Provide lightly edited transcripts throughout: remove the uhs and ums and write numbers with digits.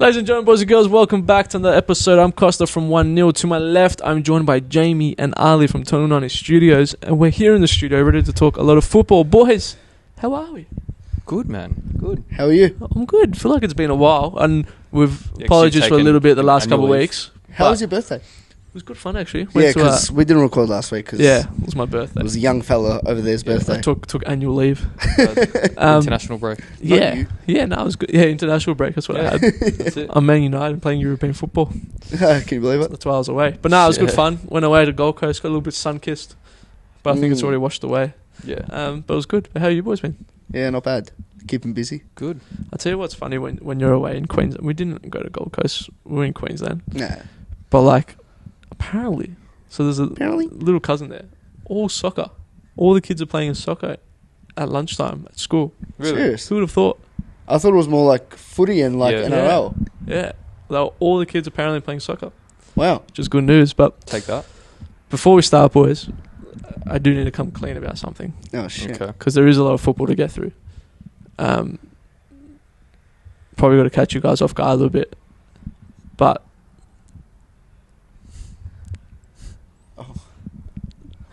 Ladies and gentlemen, boys and girls, welcome back to another episode. I'm Costa from 1-0. To my left, I'm joined by Jamie and Ali from Tunnel 90 Studios, and we're here in the studio ready to talk a lot of football. Boys, how are we? Good, man. Good. How are you? I'm good. Feel like it's been a while, and we've apologies for a little bit the last couple of weeks. How was your birthday? It was good fun, actually. Yeah, because we didn't record last week. Cause it was my birthday. It was a young fella over there's birthday. I took annual leave. International break. Yeah, no, it was good. Yeah, international break. That's what I had. That's it. I'm Man United playing European football. Can you believe it? That's why I was away. But no, it was good fun. Went away to Gold Coast, got a little bit sun-kissed. But I think it's already washed away. Yeah. But it was good. How you boys been? Yeah, not bad. Keeping busy. Good. I'll tell you what's funny when you're away in Queensland. We didn't go to Gold Coast. We were in Queensland. Nah. But like, apparently, so there's a little cousin there. All soccer. All the kids are playing soccer at lunchtime at school. Really? Serious? Who would have thought? I thought it was more like footy and like NRL. Yeah. All the kids apparently playing soccer. Wow. Which is good news. But Take that. before we start, boys, I do need to come clean about something. Oh, shit. Okay. Because there is a lot of football to get through. Probably got to catch you guys off guard a little bit. But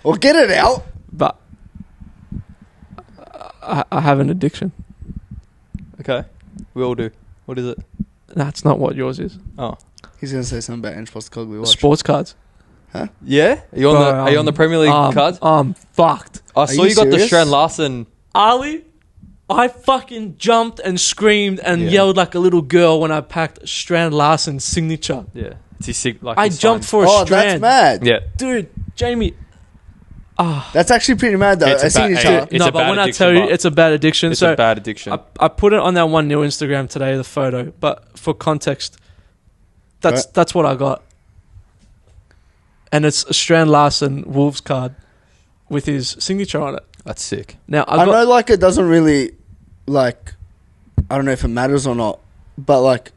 Well, get it out. But I have an addiction. Okay. We all do. What is it? That's not what yours is. Oh. He's going to say something about Ange we watch. Sports cards. Huh? Yeah? Are you on the Premier League cards? I'm fucked. I saw you got the serious? Strand Larson. Ali, I fucking jumped and screamed and yelled like a little girl when I packed Strand Larson's signature. Yeah. It's his I jumped for a Strand. That's mad. Yeah. Dude, Jamie. That's actually pretty mad, though. It's a A signature. It's a but bad when I addiction, tell you, but it's a bad addiction. It's so a bad addiction. I put it on that 1-0 Instagram today, the photo. But for context, that's what I got. And it's a Strand Larson Wolves card with his signature on it. That's sick. Now I know, like, it doesn't really, like, I don't know if it matters or not, but, like,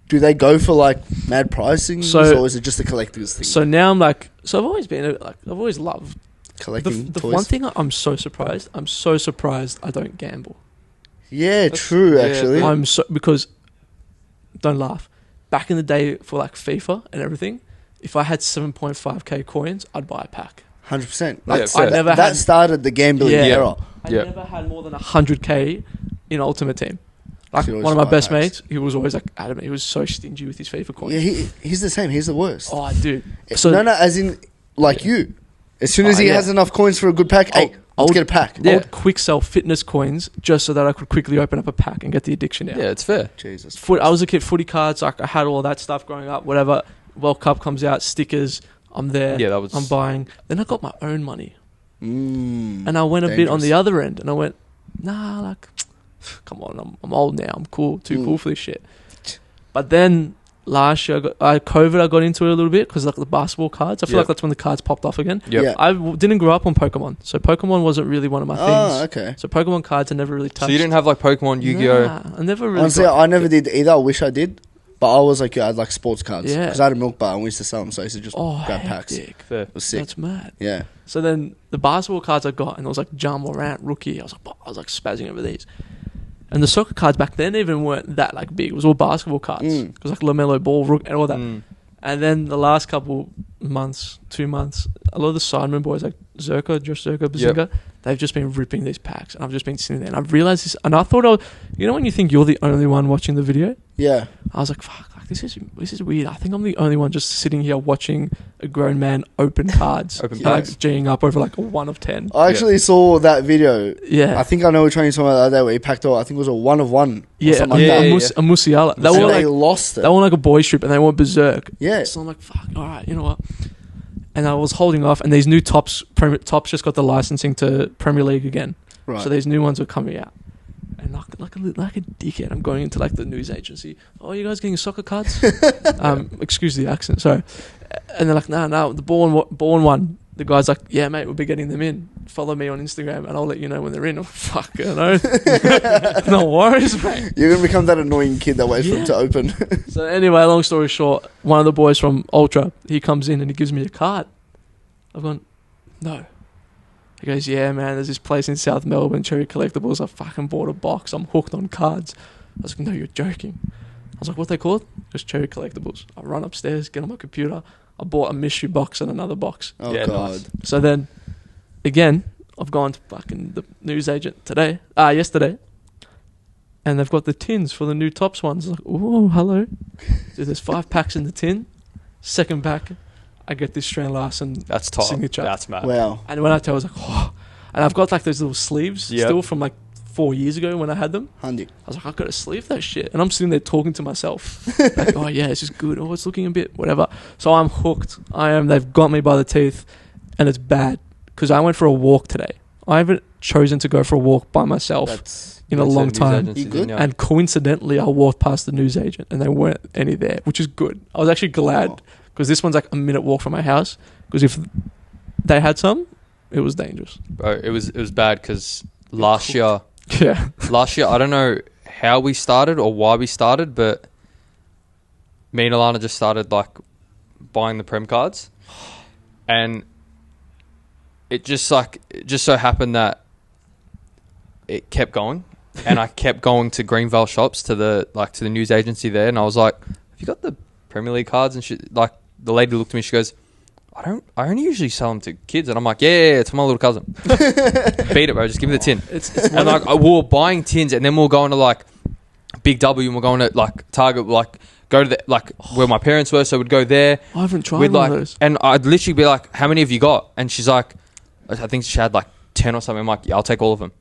do they go for, like, mad pricing, or is it just a collector's thing? So now I'm like, I've always been, like, I've always loved collecting the toys. one thing I'm so surprised I don't gamble. Yeah, true, actually. Because, don't laugh, back in the day for, like, FIFA and everything, if I had 7.5k coins, I'd buy a pack. 100%. That started the gambling era. I never had more than 100k in Ultimate Team. Like, One one of my best mates, he was always like adamant. He was so stingy with his FIFA coins. Yeah, he's the same. He's the worst. Oh, dude. So no, as in, like you. As soon as he has enough coins for a good pack, let's get a pack. I would quick sell fitness coins just so that I could quickly open up a pack and get the addiction out. Yeah, it's fair. Jesus. I was a kid, footy cards, like I had all that stuff growing up, whatever. World Cup comes out, stickers, I'm there. Yeah, I'm buying. Then I got my own money. And I went a bit on the other end, and I went, nah, like, come on, I'm old now. I'm cool, too cool for this shit. But then last year, I got into it a little bit because like the basketball cards. I feel like that's when the cards popped off again. Yeah. I didn't grow up on Pokemon, so Pokemon wasn't really one of my things. Oh, okay. So Pokemon cards I never really touched. So you didn't have like Pokemon, Yu-Gi-Oh? Nah, I never really. Honestly, I never did either. I wish I did. But I was like, I had like sports cards. Yeah. Because I had a milk bar and we used to sell them, so I used to just grab packs. Fair. It was sick. That's mad. Yeah. So then the basketball cards I got, and it was like Ja Morant rookie. I was like spazzing over these. And the soccer cards back then even weren't that like big. It was all basketball cards. It was like LaMelo Ball, Rook, and all that. And then the last couple months, 2 months, a lot of the Sidemen boys like Josh Zerka, Bazinga, they've just been ripping these packs. And I've just been sitting there. And I've realised this. And I thought, you know when you think you're the only one watching the video? Yeah. I was like, fuck, like, this is weird. I think I'm the only one just sitting here watching a grown man open cards. Open packs. packs. G'ing up over like a 1 of 10. I actually saw that video. Yeah. I think I know which one you're talking about the other day where he packed all, I think it was a 1 of 1. Yeah, a Musiala. They lost it. They were like a boy strip and they went berserk. Yeah. So I'm like, fuck, all right, you know what? And I was holding off, and these new Tops just got the licensing to Premier League again. Right. So these new ones are coming out. And like a dickhead, I'm going into like the news agency. Oh, you guys getting soccer cards? Excuse the accent, sorry. And they're like, no, the born one. The guy's like, yeah, mate, we'll be getting them in. Follow me on Instagram, and I'll let you know when they're in. I'm fucking no worries, mate. You're gonna become that annoying kid that waits for them to open. So anyway, long story short, one of the boys from Ultra, he comes in and he gives me a card. I've gone, no. He goes, yeah, man, there's this place in South Melbourne, Cherry Collectibles. I fucking bought a box. I'm hooked on cards. I was like, no, you're joking. I was like, what they called? Just cherry collectibles. I run upstairs, get on my computer. I bought a mystery box and another box. Oh, Yeah, God. nice. So then, again, I've gone to fucking the newsagent yesterday. And they've got the tins for the new Tops ones. Like, oh, hello. So there's 5 packs in the tin. Second pack, I get this Strand Larson That's top. signature. That's mad. Wow. And when I tell, I was like, oh. And I've got like those little sleeves Yep. still from like 4 years ago when I had them. Handy. I was like, I've got to sleeve that shit. And I'm sitting there talking to myself. Like, oh, yeah, this is good. Oh, it's looking a bit, whatever. So I'm hooked. They've got me by the teeth. And it's bad. Because I went for a walk today. I haven't chosen to go for a walk by myself in a long time. You good? And coincidentally, I walked past the newsagent and there weren't any there, which is good. I was actually glad because this one's like a minute walk from my house. Because if they had some, it was dangerous. Bro, it was bad because last year, I don't know how we started or why we started, but me and Alana just started like buying the Prem cards, and it just so happened that it kept going, and I kept going to Greenvale shops to the news agency there, and I was like, "Have you got the Premier League cards?" And she, like, the lady looked at me, she goes, I only usually sell them to kids. And I'm like, yeah, it's for my little cousin. Beat it, bro. Just give me the tin. And like, we were buying tins, and then we were going to like Big W, and we're going to like Target, like go to the, like where my parents were. So we'd go there. I haven't tried one of those. And I'd literally be like, how many have you got? And she's like, I think she had like 10 or something. I'm like, yeah, I'll take all of them.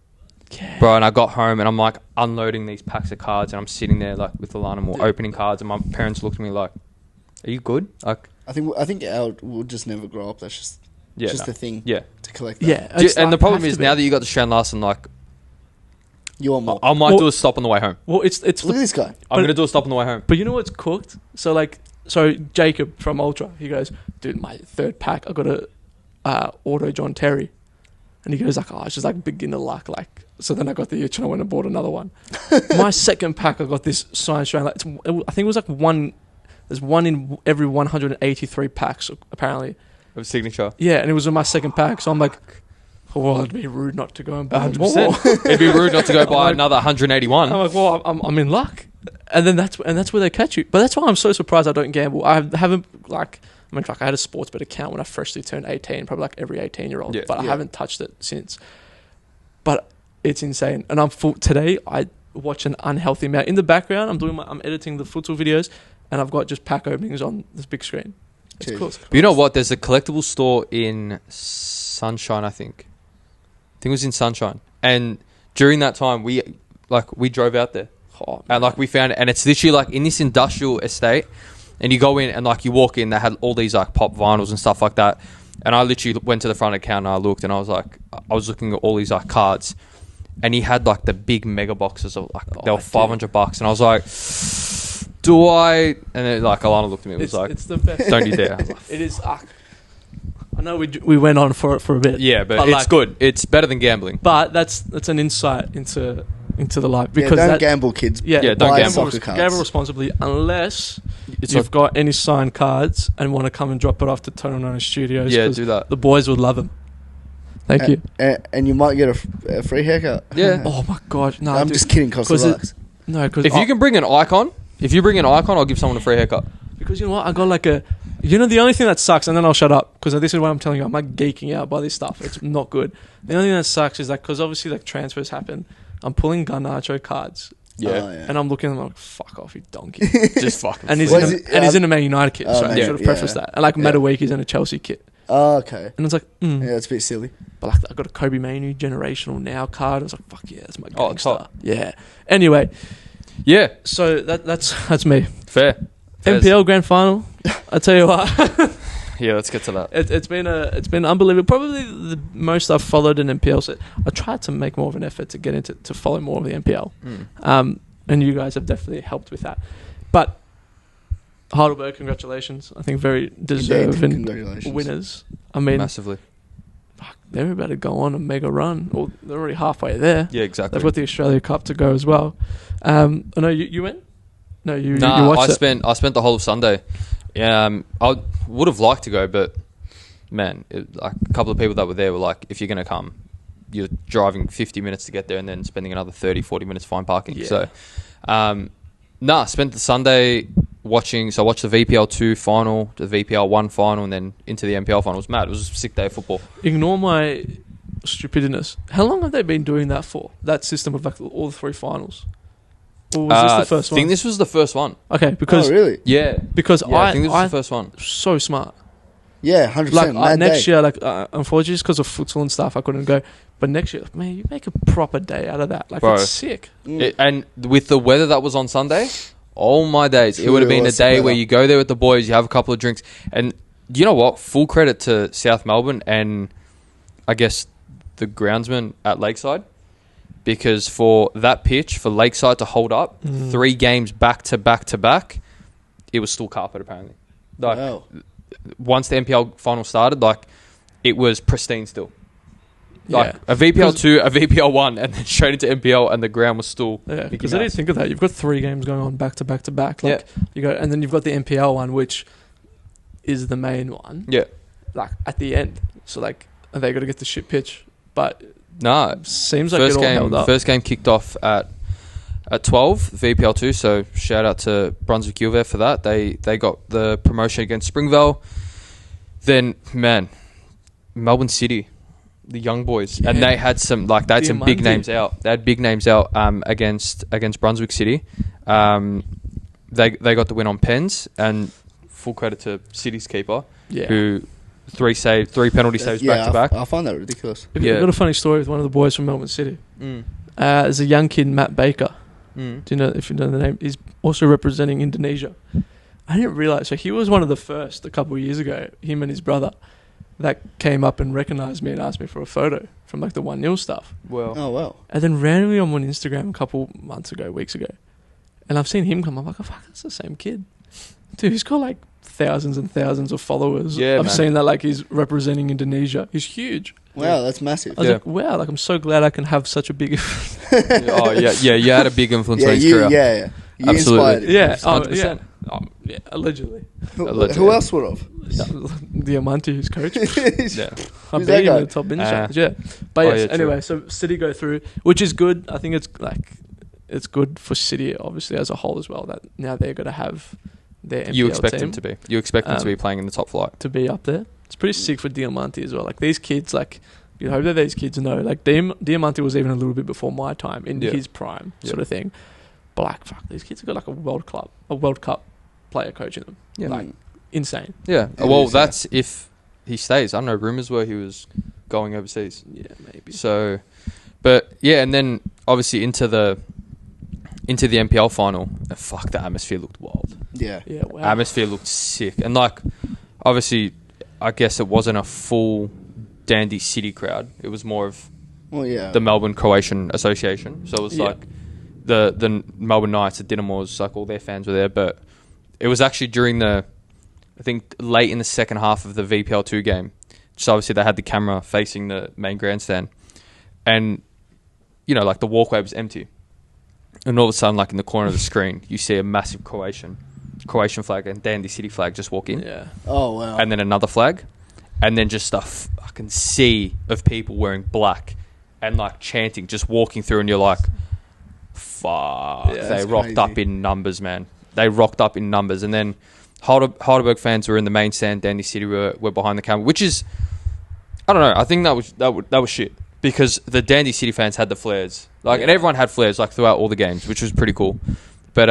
Yeah. Bro, and I got home, and I'm like unloading these packs of cards, and I'm sitting there like with Alana, and we're opening cards, and my parents looked at me like, are you good? Like, I think we'll just never grow up. That's just the thing. Yeah. To collect that. Yeah. And the problem is now that you got the Strand Larson, like, You want more. I might do a stop on the way home. Well, it's Look at this guy. I'm going to do a stop on the way home. But you know what's cooked? So Jacob from Ultra, he goes, dude, my third pack, I got a auto John Terry. And he goes like, oh, it's just like beginner luck. Like, so then I got the itch and I went and bought another one. My second pack, I got this signed Strand. Like, I think it was like one. There's one in every 183 packs, apparently. Of a signature. Yeah, and it was in my second pack. So I'm like, oh, it'd be rude not to go and buy 100%. more. It'd be rude not to go buy another 181. I'm like, well, I'm in luck. And then that's where they catch you. But that's why I'm so surprised I don't gamble. I haven't, like, I had a sports bet account when I freshly turned 18, probably like every 18-year-old. Yeah. But I haven't touched it since. But it's insane. And I'm full. Today, I watch an unhealthy amount. In the background, I'm editing the futsal videos, and I've got just pack openings on this big screen. It's cool. But you know what? There's a collectible store in Sunshine, I think. It was in Sunshine. And during that time, we drove out there. Oh, and like we found it. And it's literally like in this industrial estate. And you go in and like you walk in, they had all these like pop vinyls and stuff like that. And I literally went to the front of the counter and I looked, and I was looking at all these like cards. And he had like the big mega boxes of like, they were $500. And I was like, do I? And then like Alana looked at me and was like, it's the best. Don't you dare. It is. I know we went on for a bit. Yeah, but it's like, good. It's better than gambling. But that's an insight into the life, because don't gamble, kids. Yeah, don't gamble. Gamble responsibly, unless you've got any signed cards and want to come and drop it off to Total Nine Studios. Yeah, do that. The boys would love them. Thank you. And you might get a free haircut. Yeah. Oh my god, no! I'm just kidding. Cost relax. No, because if you can bring an icon, I'll give someone a free haircut. Because you know what, I got like the only thing that sucks, and then I'll shut up, because this is what I'm telling you, I'm like geeking out by this stuff. It's not good. The only thing that sucks is that, because obviously like transfers happen, I'm pulling Garnacho cards. Yeah. And I'm looking at them like, fuck off, you donkey. Just fucking. And he's in a Man United kit, so I should have prefaced that. And like Matawiki's in a Chelsea kit. Oh, okay. And it's like, yeah, that's a bit silly. But like, I got a Kobe Manu generational now card. I was like, fuck yeah, that's my gangster. Top. Yeah. Anyway. Yeah. So that's me. Fair. NPL Grand Final. I tell you what. Yeah, let's get to that. It's been unbelievable. Probably the most I've followed in NPL. So I tried to make more of an effort to get to follow more of the NPL. And you guys have definitely helped with that. But Heidelberg, congratulations. I think very deserving winners. I mean, massively. Fuck, they're about to go on a mega run. Well, they're already halfway there. Yeah, exactly. They've got the Australia Cup to go as well. I know you went? No, you watched it. I spent the whole of Sunday. I would have liked to go, but man, like a couple of people that were there were like, if you're going to come, you're driving 50 minutes to get there and then spending another 30, 40 minutes fine parking. Yeah. So, Nah, spent the Sunday watching. So I watched the VPL 2 final, the VPL 1 final, and then into the NPL final. It was mad. It was a sick day of football. Ignore my stupidness. How long have they been doing that for? That system of like all the 3 finals? Or was this the first one? I think this was the first one. Okay, because... Oh, really? Yeah. Because I think this was the first one. So smart. Yeah, 100%. Like next year, like unfortunately, just because of futsal and stuff, I couldn't go. But next year, man, you make a proper day out of that. Like, Bro. it's sick. And with the weather that was on Sunday, all my days, it would have been a day where you go there with the boys, you have a couple of drinks, and you know what? Full credit to South Melbourne and I guess the groundsman at Lakeside, because for that pitch, for Lakeside to hold up 3 games back to back to back, it was still carpet apparently. Like, wow. Once the NPL final started, like, it was pristine still. Like, Yeah. a VPL 2, a VPL 1, and then straight into NPL, and the ground was still... Yeah, because I didn't think of that. You've got 3 games going on back to back to back. Like, you go, and then you've got the NPL one, which is the main one. Yeah. Like, at the end. So, like, they got to get the shit pitch. But Nah. seems like it all held up. First game kicked off at 12, VPL 2, so shout out to Brunswick U there for that. They got the promotion against Springvale. Then, man, Melbourne City, the young boys, and they had some big names out. They had big names out against Brunswick City. They got the win on pens, and full credit to City's keeper, who 3 penalty saves back to back. I find that ridiculous. I've got a funny story with one of the boys from Melbourne City. There's a young kid, Matt Baker. Do you know if you know the name? He's also representing Indonesia. I didn't realize. So he was one of the first a couple of years ago. Him and his brother that came up and recognized me and asked me for a photo from like the 1-0 stuff. Well, oh wow! And then randomly I'm on Instagram a couple weeks ago, and I've seen him come. I'm like, oh fuck, that's the same kid, dude. He's got like thousands and thousands of followers. Yeah, I've seen that like he's representing Indonesia. He's huge. Wow, that's massive. I was like, wow, like I'm so glad I can have such a big. You had a big influence on his career. Yeah, you absolutely. Inspired him. 100%. Yeah, allegedly. Who else would have? Diamante, who's coach. Yeah. I'm Who's that being guy? the top bench. Yeah. But yes, true. anyway, so City go through, which is good. I think it's good for City, obviously, as a whole as well, that now they're going to have their NPL You expect team them to be. You expect them to be playing in the top flight. to be up there. It's pretty sick for Diamante as well. Like, these kids, like, you hope that these kids know, like, Diamante was even a little bit before my time, in his prime, sort of thing. But, like, fuck, these kids have got, like, a World Cup player coaching them. Yeah. Like, insane. Yeah. Well, that's if he stays. I don't know. Rumours were he was going overseas. Yeah, maybe. So, but yeah, and then obviously into the NPL final. Fuck, the atmosphere looked wild. Yeah. Yeah, wow. Atmosphere looked sick, and like, obviously, I guess it wasn't a full Dandy City crowd. It was more of the Melbourne Croatian Association. So it was like the Melbourne Knights, the Dynamos, like all their fans were there. But it was actually during I think late in the second half of the VPL 2 game. So obviously they had the camera facing the main grandstand, and you know, like the walkway was empty, and all of a sudden, like in the corner of the screen, you see a massive Croatian flag and Dandy City flag just walk in. Yeah. Oh wow. And then another flag, and then just a fucking sea of people wearing black and like chanting, just walking through, and you're like, fuck. Yeah, they rocked up in numbers, man. They rocked up in numbers, and then Heidelberg fans were in the main stand. Dandy City were behind the camera, which is, I don't know. I think that was shit, because the Dandy City fans had the flares, like, and everyone had flares like throughout all the games, which was pretty cool. But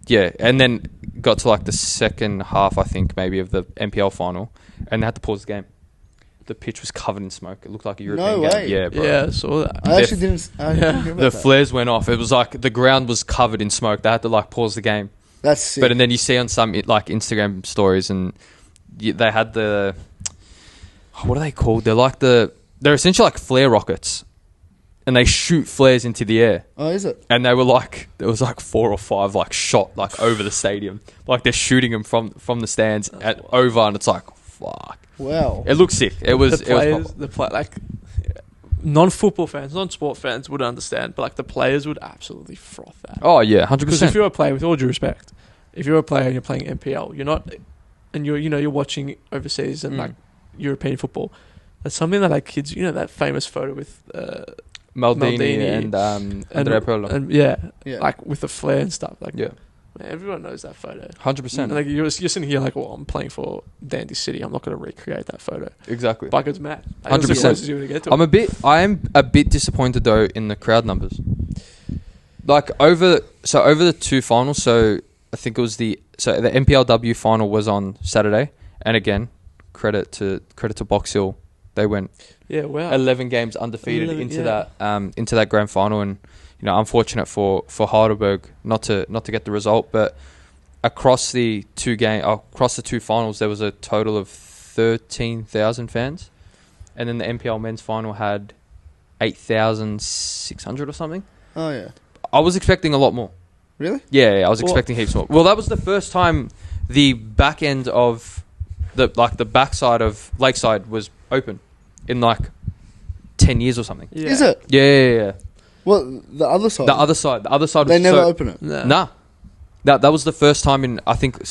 yeah, and then got to like the second half, I think maybe, of the NPL final, and they had to pause the game. The pitch was covered in smoke. It looked like a European game. way. Yeah, bro. Yeah, I saw that. I actually didn't hear about The that. flares went off. It was like the ground was covered in smoke. They had to like pause the game. That's sick. But and then you see on some like Instagram stories, and they had the, what are they called? They're essentially like flare rockets, and they shoot flares into the air. Oh, is it? And they were like, there was like 4 or 5 like shot like over the stadium, like they're shooting them from the stands and over, and it's like, fuck. Wow. It looked sick. It was. Like non-football fans, non-sport fans would understand, but like the players would absolutely froth that. Oh yeah, 100%. Because if you're a player, with all due respect, if you're a player and you're playing NPL, you're not, and you're watching overseas and like European football. That's something that like kids, that famous photo with Maldini and Andrea Pirlo. And yeah, like with the flair and stuff. Like, yeah. Man, everyone knows that photo. 100%. Like you're sitting here like, well, I'm playing for Dandy City. I'm not going to recreate that photo. Exactly. Like it's mad. 100%. I am a bit disappointed though in the crowd numbers. Like over the two finals. So I think it was the NPLW final was on Saturday, and again, credit to Box Hill. They went 11 games undefeated into that grand final, and unfortunate for Heidelberg not to get the result, but across the two finals there was a total of 13,000 fans, and then the NPL men's final had 8,600 or something. Oh yeah. I was expecting a lot more. Really? Yeah, I was expecting heaps more. Well, that was the first time the back end of the backside of Lakeside was open in like 10 years or something. Yeah. Is it? Yeah. Well, the other side. The other side. They never open it. Nah. That was the first time in, I think,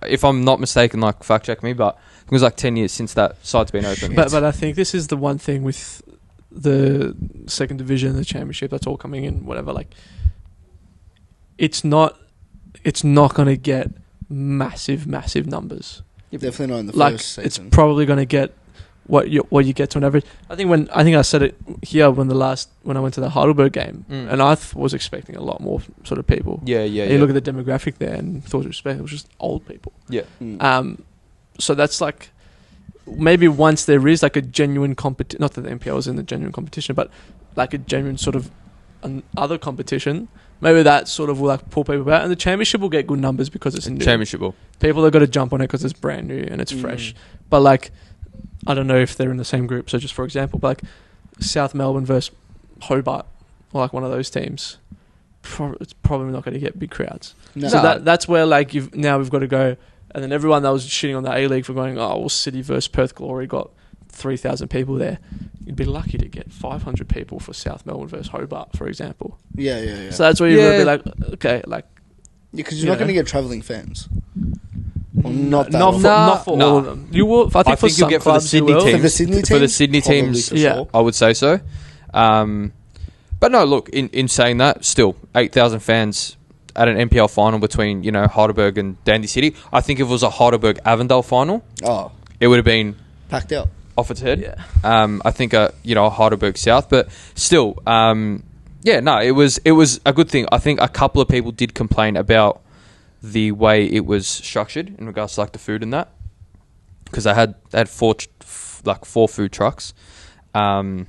if I'm not mistaken, like fact check me, but it was like 10 years since that side's been open. But I think this is the one thing with the second division, the championship, that's all coming in, whatever. Like, it's not going to get massive numbers. Definitely not in the first season. It's probably going to get what you get to an average. I think I said it here when I went to the Heidelberg game, and I was expecting a lot more sort of people. Yeah. You look at the demographic there, and with all due respect, it was just old people. Yeah. So that's like, maybe once there is like a genuine competition, not that the NPL is in the genuine competition, but like a genuine sort of other competition, maybe that sort of will like pull people out, and the championship will get good numbers because it's new. Championship will. People have got to jump on it because it's brand new and it's fresh. But like, I don't know if they're in the same group. So just for example, but like South Melbourne versus Hobart, or like one of those teams, it's probably not going to get big crowds. No. So that's where like we've got to go. And then everyone that was shitting on the A-League for going, oh, well, City versus Perth Glory got 3,000 people there. You'd be lucky to get 500 people for South Melbourne versus Hobart, for example. Yeah. So that's where you're going to be like, okay, like... Yeah, because you're not going to get travelling fans. Well, not for all of them. You will. I think you'll get for the Sydney teams. For the Sydney teams, yeah, I would say so. But no, look. In saying that, still 8,000 fans at an NPL final between Heidelberg and Dandy City. I think if it was a Heidelberg Avondale final, it would have been packed out off its head. Yeah. I think Heidelberg South, but still, it was a good thing. I think a couple of people did complain about the way it was structured in regards to like the food and that, because they had four food trucks, and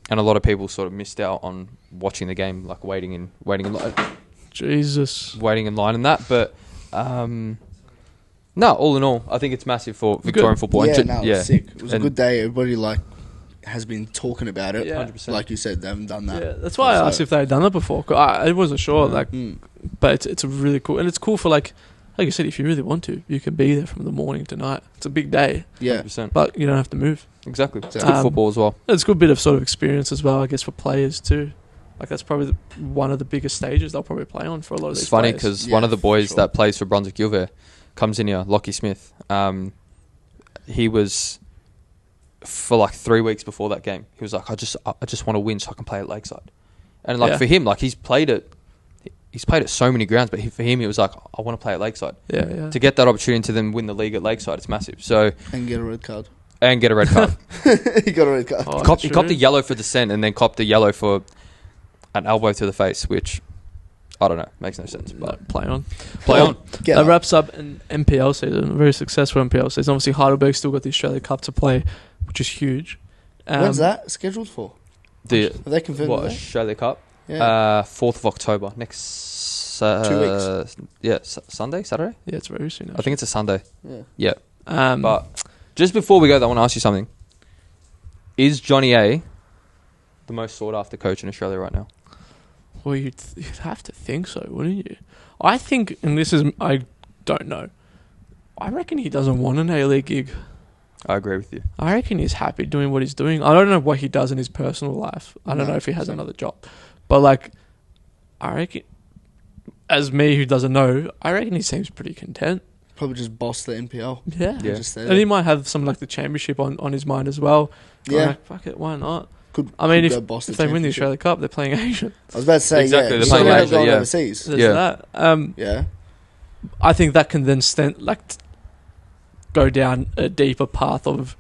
a lot of people sort of missed out on watching the game, like waiting in line. Jesus, waiting in line and that. But no, all in all, I think it's massive for Victorian football. It was sick. It was a good day. Everybody has been talking about it. 100%. Like you said, they haven't done that. Yeah, that's why I asked if they had done it before. I wasn't sure. But it's a really cool, and it's cool for like you said, if you really want to, you can be there from the morning to night. It's a big day. Yeah, 100%. But you don't have to move. Exactly. It's good football as well. It's a good bit of sort of experience as well, I guess, for players too. Like that's probably one of the biggest stages they'll probably play on for a lot of these players. It's funny because one of the boys that plays for Brunswick Gilvere comes in here, Lockie Smith. He was, for like 3 weeks before that game, he was like, I just want to win so I can play at Lakeside. And for him, like he's played at so many grounds, but for him, he was like, I want to play at Lakeside. Yeah. To get that opportunity to then win the league at Lakeside, it's massive. So and get a red card. He got a red card. He copped a yellow for dissent and then copped a yellow for an elbow to the face, which I don't know, makes no sense. But play on. That wraps up an NPL season, a very successful NPL season. Obviously, Heidelberg still got the Australia Cup to play, which is huge. When's that scheduled for? Have they confirmed that? Australia Cup? Yeah. 4th of October. Next 2 weeks. Yeah, Sunday, Saturday? Yeah, it's very soon. I think it's a Sunday. Yeah. But just before we go, I want to ask you something. Is Johnny A the most sought after coach in Australia right now? Well, you'd have to think so, wouldn't you? I think, and I don't know, I reckon he doesn't want an A-League gig. I agree with you. I reckon he's happy doing what he's doing. I don't know what he does in his personal life. I don't know if he has another job. But, like, I reckon, as me who doesn't know, I reckon he seems pretty content. Probably just boss the NPL. Yeah. And he might have some, like, the championship on his mind as well. Yeah. Like, fuck it, why not? I mean, go boss if they win the Australia Cup, they're playing Asia. I was about to say, Exactly, yeah. they're playing Asia, going yeah. overseas. There's that. Yeah. I think that can then go down a deeper path of,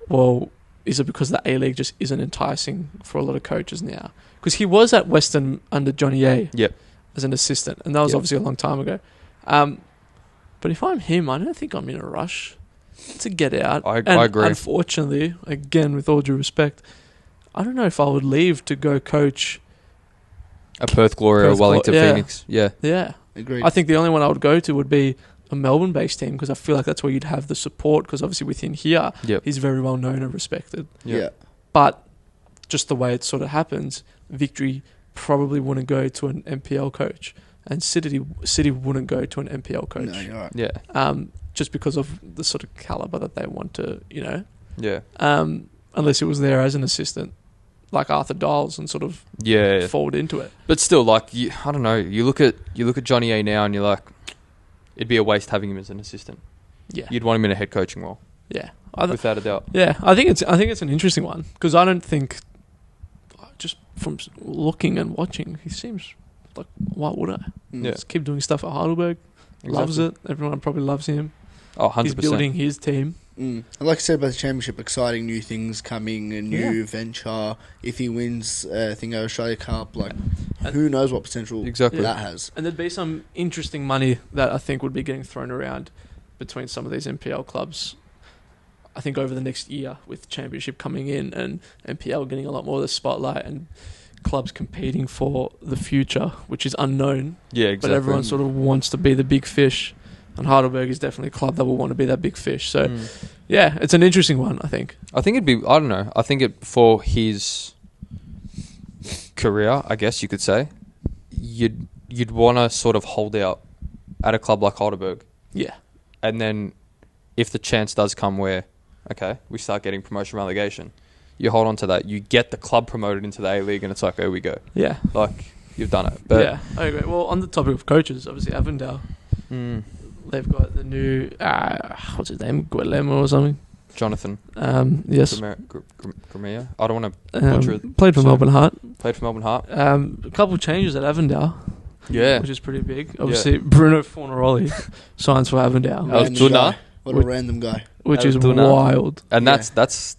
well, is it because the A-League just isn't enticing for a lot of coaches now? Because he was at Western under Johnny A as an assistant, and that was obviously a long time ago. But if I'm him, I don't think I'm in a rush to get out. I agree. Unfortunately, again, with all due respect, I don't know if I would leave to go coach a Perth Glory or Wellington Phoenix. Yeah. Yeah. Agreed. I think the only one I would go to would be a Melbourne-based team, because I feel like that's where you'd have the support, because obviously within here, he's very well known and respected. Yeah. But just the way it sort of happens, Victory probably wouldn't go to an NPL coach, and City wouldn't go to an NPL coach. No, you're right. Yeah. Just because of the sort of caliber that they want to, Yeah. Unless it was there as an assistant, like Arthur Dials, and sort of forward into it. But still, like, I don't know. You look at Johnny A now, and you're like, it'd be a waste having him as an assistant. Yeah. You'd want him in a head coaching role. Yeah. Without a doubt. Yeah, I think it's an interesting one, because I don't think, just from looking and watching, he seems like, why would I? Yeah. Just keep doing stuff at Heidelberg. Loves it. Everyone probably loves him. Oh, 100%. He's building his team. And like I said about the championship, exciting new things coming, a new venture. If he wins Thingo Australia Cup, like, who knows what potential that has. And there'd be some interesting money that I think would be getting thrown around between some of these NPL clubs. I think over the next year, with championship coming in and NPL getting a lot more of the spotlight and clubs competing for the future, which is unknown. Yeah, exactly. But everyone sort of wants to be the big fish. And Heidelberg is definitely a club that will want to be that big fish. So, yeah, it's an interesting one, I think. I think it'd be, I don't know, I think it for his career, I guess you could say, you'd want to sort of hold out at a club like Heidelberg. Yeah. And then if the chance does come where, okay, we start getting promotion relegation, you hold on to that. You get the club promoted into the A-League, and it's like, there we go. Yeah. Like, you've done it. But yeah, I agree. Well, on the topic of coaches, obviously Avondale. They've got the new, what's his name, Guillermo or something? Jonathan. Yes. Gramea. I don't want to butcher it. Played for Melbourne Heart. A couple of changes at Avondale. Yeah. Which is pretty big. Obviously, Bruno Fornaroli signs for Avondale. What a random guy. Which is wild. And that's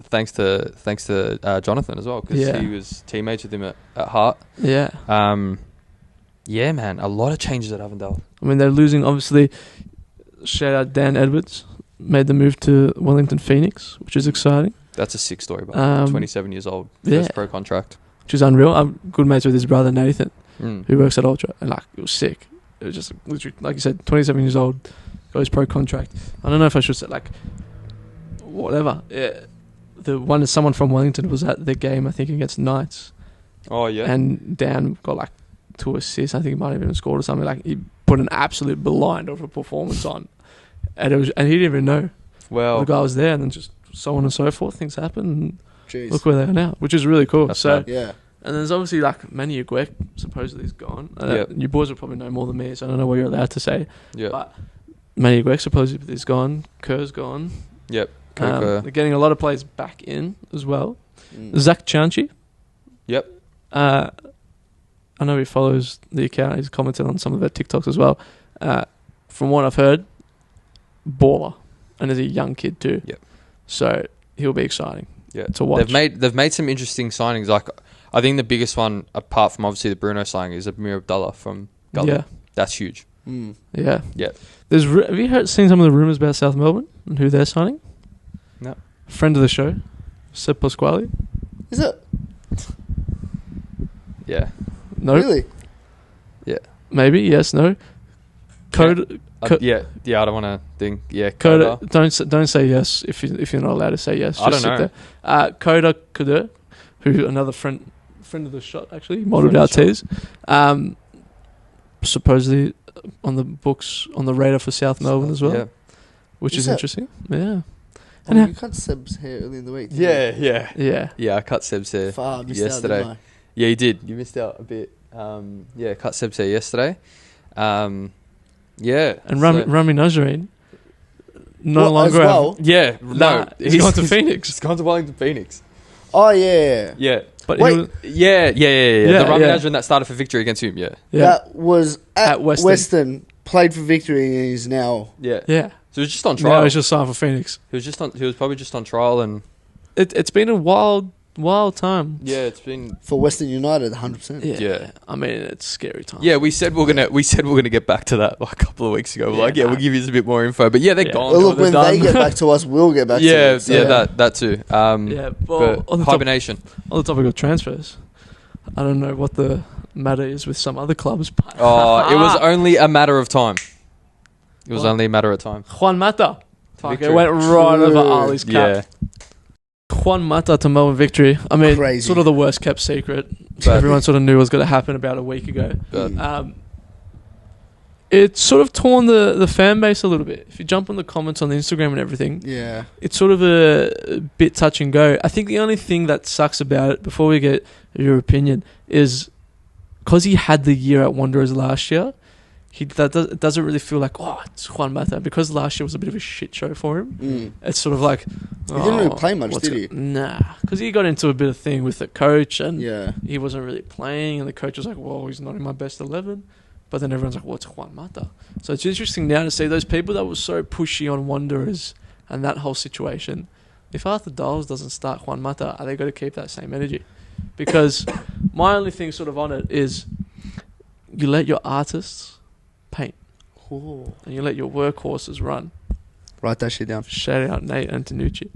thanks to Jonathan as well, because he was teammates with him at Heart. Yeah. Yeah, man. A lot of changes at Avondale. I mean, they're losing, obviously. Shout out Dan Edwards. Made the move to Wellington Phoenix, which is exciting. That's a sick story, but 27 years old. First pro contract. Which is unreal. I'm good mates with his brother, Nathan, who works at Ultra. And, like, it was sick. It was just literally, like you said, 27 years old, got his pro contract. I don't know if I should say, like, whatever. Yeah. Someone from Wellington was at the game, I think, against Knights. Oh, yeah. And Dan got, like, 2 assists. I think he might have even scored or something. Like, he put an absolute blind of a performance on, and he didn't even know. Well, the guy was there, and then just so on and so forth. Things happen. And look where they are now, which is really cool. That's so yeah. And there's obviously like Manny Aguek supposedly is gone. You boys will probably know more than me, so I don't know what you're allowed to say. Yeah. But Manny Aguek supposedly is gone. Kerr's gone. Yep. They're getting a lot of players back in as well. Zach Chanchi. Yep. I know he follows the account. He's commented on some of their TikToks as well. From what I've heard, baller, and as a young kid too. Yep. So he'll be exciting. Yeah. To watch. They've made some interesting signings. Like, I think the biggest one, apart from obviously the Bruno signing, is Amir Abdullah from Gully. Yeah. That's huge. Yeah. Yeah. Have you seen some of the rumours about South Melbourne and who they're signing? No. Friend of the show, Seb Pasquale. Is it? Yeah. No. Really? Yeah. Maybe. Yes. No. Coda. Yeah. I don't want to think. Yeah. Coda. Don't say yes if you're not allowed to say yes. I don't know. There. Coda Kader, who another friend of the shot actually modelled our tees. Supposedly on the books on the radar for South Melbourne as well, which is interesting. Yeah. And you cut Seb's hair early in the week. Yeah. I cut Seb's hair yesterday. Out, yeah, you did. You missed out a bit. Cut Seb's hair yesterday. And Rami Nazarene no longer. As well? No, he's gone to Phoenix. He's gone to Wellington Phoenix. Oh, yeah. Yeah. But Wait. he was, Yeah. The run yeah. management that started for Victory against him, yeah. That was at Western. Western. Played for Victory and is now... Yeah. Yeah. So he was just on trial. Now he's just signed for Phoenix. He was probably just on trial and... It's been a wild time. Yeah, it's been... For Western United, 100%. Yeah. I mean, it's scary time. Yeah, we said we're gonna get back to that like a couple of weeks ago. We're Yeah, we'll give you a bit more info. But yeah, they're gone. Well, look, when done. they get back to us, we'll get back to Yeah, them. So. that too. Yeah, well, but hibernation. On the topic of transfers, I don't know what the matter is with some other clubs, but Oh, it was only a matter of time. It was What? only a matter of time. Juan Mata. Fuck, Victory. it went right over Ali's cap. Yeah. Juan Mata to Melbourne Victory. I mean, Crazy. sort of the worst kept secret. But- Everyone sort of knew was going to happen about a week ago. But It's sort of torn the fan base a little bit. If you jump on the comments on the Instagram and everything, Yeah. it's sort of a bit touch and go. I think the only thing that sucks about it, before we get your opinion, is because he had the year at Wanderers last year, it doesn't really feel like, oh, it's Juan Mata. Because last year was a bit of a shit show for him. It's sort of like... He didn't really play much, what's did he? Nah. Because he got into a bit of thing with the coach and Yeah. he wasn't really playing, and the coach was like, well, he's not in my best 11. But then everyone's like, well, it's Juan Mata. So it's interesting now to see those people that were so pushy on Wanderers and that whole situation. If Arthur Dawes doesn't start Juan Mata, are they going to keep that same energy? Because my only thing sort of on it is you let your artists paint and you let your workhorses run. Write that shit down. Shout out Nate Antonucci.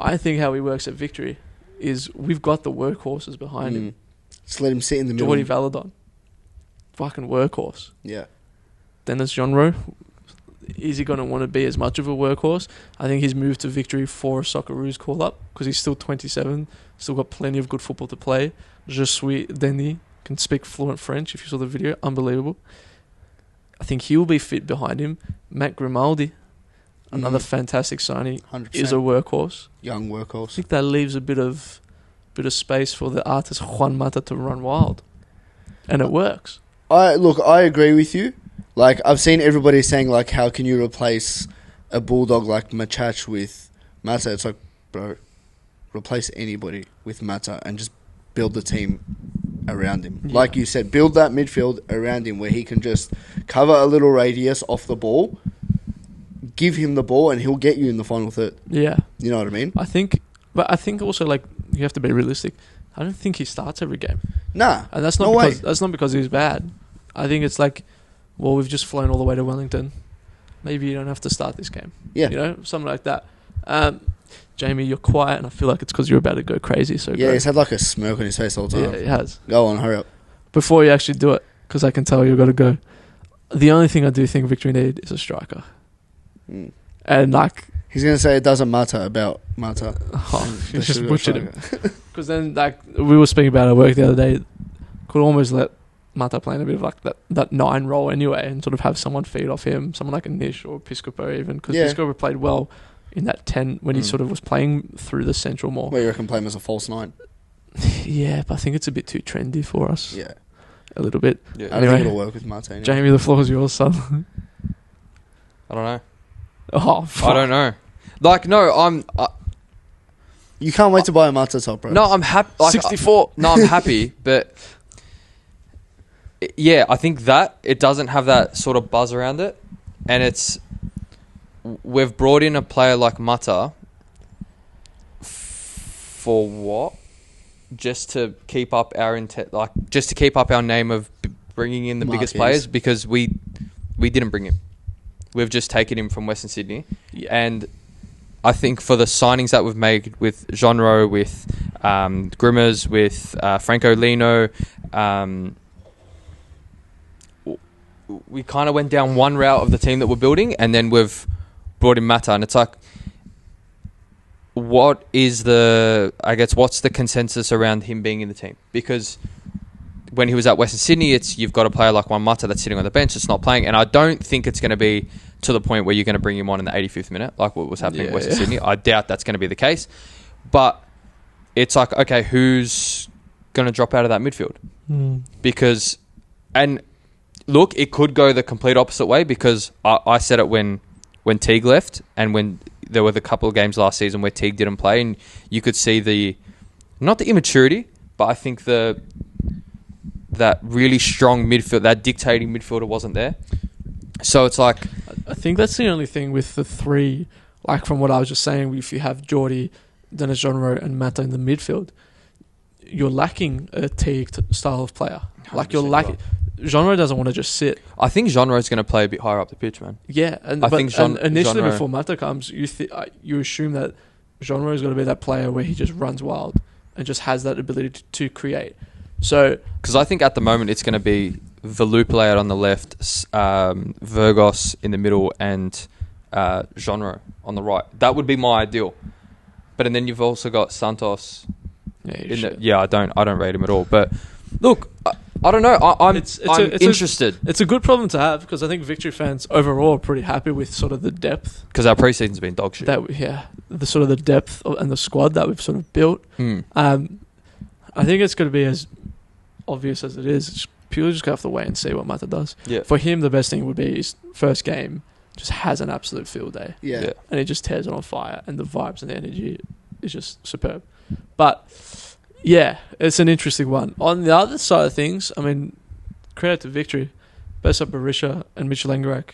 I think how he works at Victory is we've got the workhorses behind him. Just let him sit in the middle. Jordy Valadon. Fucking workhorse. Yeah. Dennis Jonro, is he going to want to be as much of a workhorse? I think he's moved to Victory for a Socceroos call-up because he's still 27, still got plenty of good football to play. Je suis Denis, can speak fluent French if you saw the video. Unbelievable. I think he will be fit behind him. Matt Grimaldi, another fantastic signing, 100%. is a workhorse. Young I workhorse. think that leaves a bit of space for the artist Juan Mata to run wild. And it works. I agree with you. Like, I've seen everybody saying, like, how can you replace a bulldog like Machach with Mata? It's like, bro, replace anybody with Mata and just build the team around him. Yeah. Like you said, build that midfield around him where he can just cover a little radius off the ball, give him the ball, and he'll get you in the final third. Yeah. You know what I mean? I think also, like, you have to be realistic. I don't think he starts every game. Nah. And that's not because he's bad. I think it's like, well, we've just flown all the way to Wellington. Maybe you don't have to start this game. Yeah. You know, something like that. Jamie, you're quiet, and I feel like it's because you're about to go crazy. So Yeah, go. he's had like a smirk on his face all the time. Yeah, he has. Go on, hurry up. Before you actually do it, because I can tell you've got to go. The only thing I do think Victory need is a striker. And like... He's going to say it doesn't matter about Mata. Oh, you just butchered him. Because then, like, we were speaking about at work the other day, could almost let Mata play in a bit of like that 9 role anyway and sort of have someone feed off him, someone like a Nish or Piscopo even, because Piscopo played well in that 10 when he sort of was playing through the central more. Well, you reckon play him as a false 9? Yeah, but I think it's a bit too trendy for us. Yeah. A little bit. Yeah. I don't think it'll work with Mata anyway. Jamie, the floor is yours, son. I don't know. Oh, fuck. I don't know. Like, no, You can't wait to buy a Mata top, bro. No, I'm happy. Like, 64. No, I'm happy, but yeah, I think that it doesn't have that sort of buzz around it, and we've brought in a player like Mata for what? Just to keep up our just to keep up our name of bringing in the biggest players, because we didn't bring him. We've just taken him from Western Sydney, and I think for the signings that we've made with Genre, with Grimmers, with Franco Lino, we kind of went down one route of the team that we're building, and then we've brought in Mata, and it's like, what's the consensus around him being in the team? Because when he was at Western Sydney, you've got a player like Juan Mata that's sitting on the bench, that's not playing, and I don't think it's going to be to the point where you're going to bring him on in the 85th minute, like what was happening at Western Sydney. I doubt that's going to be the case. But it's like, okay, who's going to drop out of that midfield? Because, and look, it could go the complete opposite way, because I said it when Teague left, and when there were the couple of games last season where Teague didn't play, and you could see not the immaturity, but I think that really strong midfield, that dictating midfielder wasn't there. So it's like, I think that's the only thing with the three, like from what I was just saying, if you have Geordie, Dennis Jonro and Mata in the midfield, you're lacking a Teague style of player. Like you're lacking. Genre doesn't want to just sit. I think Genre is going to play a bit higher up the pitch, man. Yeah, and initially before Mata comes, you assume that Genre is going to be that player where he just runs wild and just has that ability to create. So, because I think at the moment it's going to be Velupile out on the left, Virgos in the middle, and Genre on the right. That would be my ideal. But then you've also got Santos. I don't rate him at all. But look, I don't know. I'm interested. It's a good problem to have because I think Victory fans overall are pretty happy with sort of the depth. Because our preseason's been dog shit. The sort of the depth and the squad that we've sort of built. I think it's going to be as obvious as it is. It's purely just going to have to wait and see what Mata does. Yeah. For him, the best thing would be his first game just has an absolute field day. Yeah. And he just tears it on fire, and the vibes and the energy is just superb. But yeah, it's an interesting one. On the other side of things, I mean, credit to Victory. Besa Barisha and Mitchell Engerak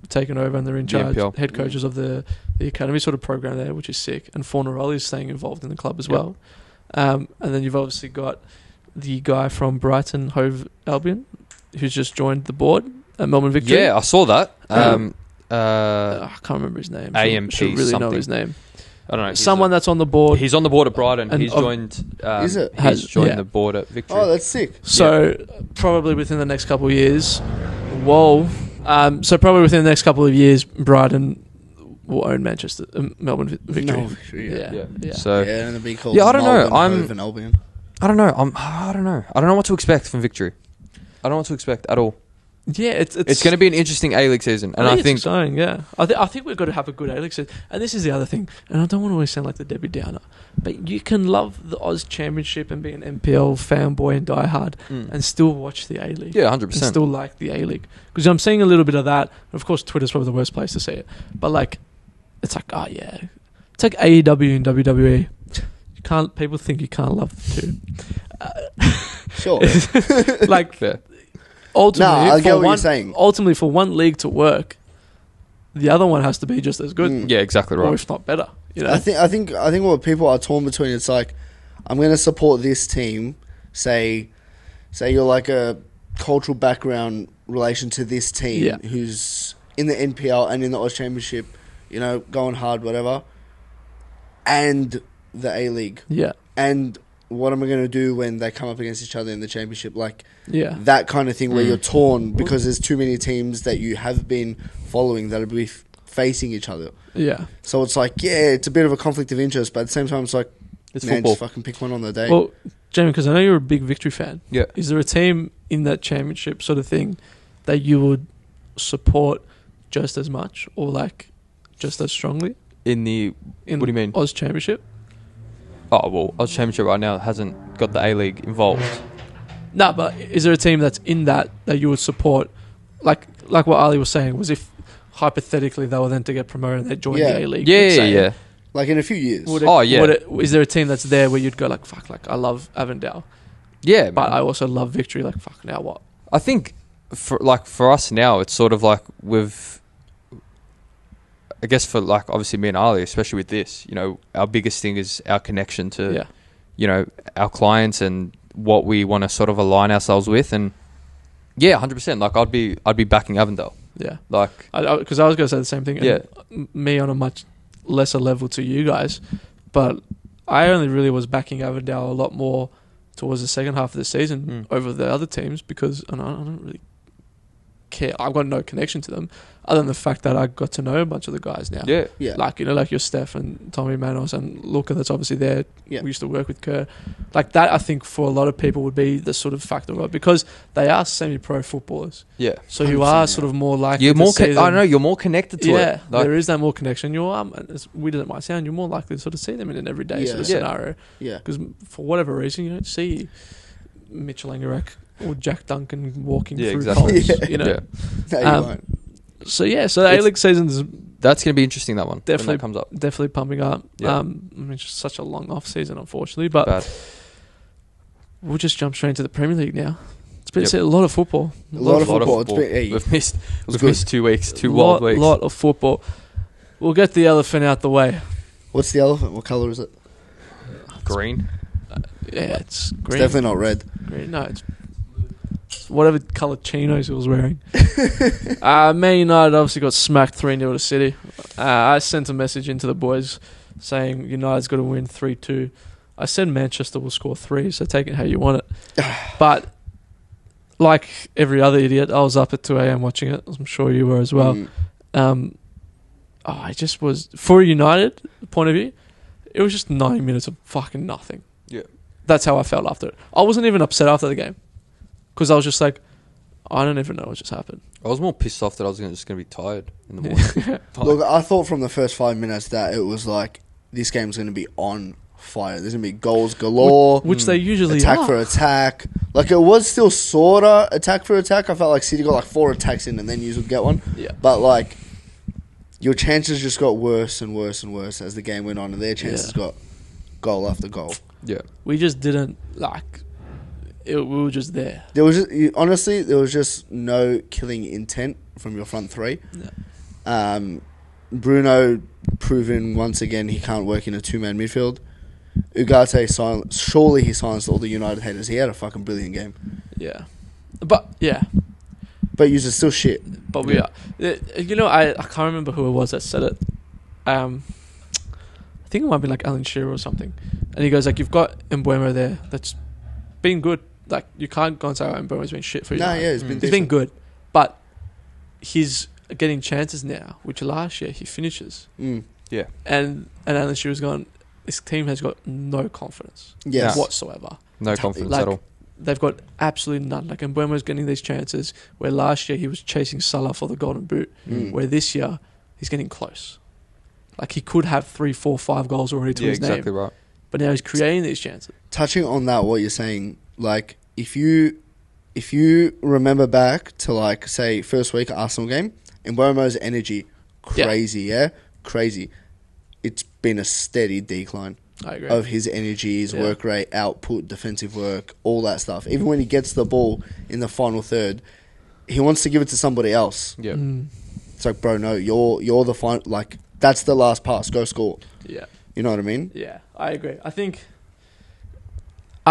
taken over, and they're in charge, head coaches of the academy sort of program there, which is sick. And Fornaroli is staying involved in the club as well. And then you've obviously got the guy from Brighton Hove Albion, who's just joined the board at Melbourne Victory. Yeah, I saw that. I can't remember his name. AMP should really something. know his name. I don't know. Someone that's on the board. He's on the board at Brighton. And He's joined. Is it? He's joined the board at Victory. Oh, that's sick. So probably within the next couple of years, Brighton will own Melbourne Victory. No, Yeah. So and it'll be called I don't know. Hove and Albion. I don't know. I don't know. I don't know what to expect from Victory. I don't know what to expect at all. Yeah, it's going to be an interesting A-League season, and I think it's exciting. Yeah, I think we've got to have a good A-League season, and this is the other thing. And I don't want to always sound like the Debbie Downer, but you can love the Oz Championship and be an NPL fanboy and diehard, and still watch the A-League. Yeah, 100%. And still like the A-League because I'm seeing a little bit of that. Of course, Twitter's probably the worst place to see it, but like, it's like it's like AEW and WWE. You can't. People think you can't love the two. Sure. Like. Fair. I get what you're saying. Ultimately, for one league to work, the other one has to be just as good. Yeah, exactly right. Or if not better. You know? I think what people are torn between, it's like, I'm going to support this team. Say you're like a cultural background relation to this team who's in the NPL and in the Oz Championship, going hard, whatever, and the A-League. Yeah. And what am I going to do when they come up against each other in the championship? Like, that kind of thing where you're torn because there's too many teams that you have been following that will be facing each other. Yeah. So it's like, it's a bit of a conflict of interest, but at the same time, it's like, it's football. Just fucking pick one on the day. Well, Jamie, because I know you're a big Victory fan. Yeah. Is there a team in that championship sort of thing that you would support just as much or like just as strongly? What do you mean? Oz Championship? Oh, well, Oz Championship right now hasn't got the A-League involved. No, but is there a team that's in that you would support? Like what Ali was saying, was if hypothetically they were then to get promoted and they join the A-League. Yeah. Like in a few years. Is there a team that's there where you'd go like, fuck, like I love Avondale. Yeah. But I also love Victory, like fuck, now what? I think for us now, it's sort of like I guess for like obviously me and Ali, especially with this, our biggest thing is our connection to, our clients and what we want to sort of align ourselves with, and 100%. Like I'd be backing Avondale. Yeah, like because I was going to say the same thing. And me on a much lesser level to you guys, but I only really was backing Avondale a lot more towards the second half of the season over the other teams because I don't really care. I've got no connection to them other than the fact that I got to know a bunch of the guys now. Yeah. Like, like your Steph and Tommy Manos and Luca that's obviously there. Yeah. We used to work with Kerr. Like that, I think for a lot of people would be the sort of factor of it because they are semi-pro footballers. Yeah. So you are sort of more likely you're more to see them. I know, you're more connected to it. Yeah, there is that more connection. As weird as it might sound, you're more likely to sort of see them in an everyday sort of scenario. Yeah. Because for whatever reason, you don't see Mitchell Engerak or Jack Duncan walking through exactly. College, No, you won't. So the A-League season's That's going to be interesting, that one. Definitely when that comes up. Definitely pumping up. Yeah. I mean, it's just such a long off season, unfortunately. But Bad. we'll just jump straight into the Premier League now. It's been Yep. a lot of football. A lot of football. It's been, hey, We've missed good. 2 weeks, 2 wild weeks. Lot of football. We'll get the elephant out the way. What's the elephant? What colour is it? Green. Yeah, it's It's green. definitely not red. Green. No, it's whatever colour chinos he was wearing. Man United obviously got smacked 3-0 to City. I sent a message into the boys saying United's got to win 3-2. I said Manchester will score 3, so take it how you want it. But like every other idiot, I was up at 2 a.m. watching it. I'm sure you were as well. I just was, for a United point of view, it was just 90 minutes of fucking nothing. Yeah. That's how I felt after it. I wasn't even upset after the game because I was just like, I don't even know what just happened. I was more pissed off that I was just going to be tired in the morning. Look, I thought from the first 5 minutes that it was like this game's going to be on fire. There's going to be goals galore. Which they usually attack are. for attack. Like, it was still sort of attack for attack. I felt like City got like 4 attacks in and then you would get one. Yeah. But like, your chances just got worse and worse and worse as the game went on, and their chances got goal after goal. Yeah. We just didn't, like, we were just there. There was honestly, there was just no killing intent from your front three. Yeah. Bruno proving once again he can't work in a 2-man midfield. Ugarte surely he silenced all the United haters. He had a fucking brilliant game. Yeah. But, yeah. But you're still shit. But we are. You know, I can't remember who it was that said it. I think it might be like Alan Shearer or something. And he goes, like, you've got Mbeumo there that's been good. Like, you can't go and say, oh, Mbeumo's been shit for you. No, yeah, he's been He's decent. been good. But he's getting chances now, which last year he finishes. Yeah. And Alan Shearer's gone, this team has got no confidence Yes. whatsoever. No confidence Like, at all. They've got absolutely none. Like, Mbeumo's getting these chances where last year he was chasing Salah for the Golden Boot, where this year he's getting close. Like, he could have 3, 4, 5 goals already to his exactly name. right. But now he's creating these chances. Touching on that, what you're saying, like, if you remember back to, like, say, first week Arsenal game, Mbeumo's energy, crazy. It's been a steady decline. I agree. Of his energy, his work rate, output, defensive work, all that stuff. Even when he gets the ball in the final third, he wants to give it to somebody else. Yeah. It's like, bro, no, you're the final. Like, that's the last pass. Go score. Yeah. You know what I mean? Yeah, I agree. I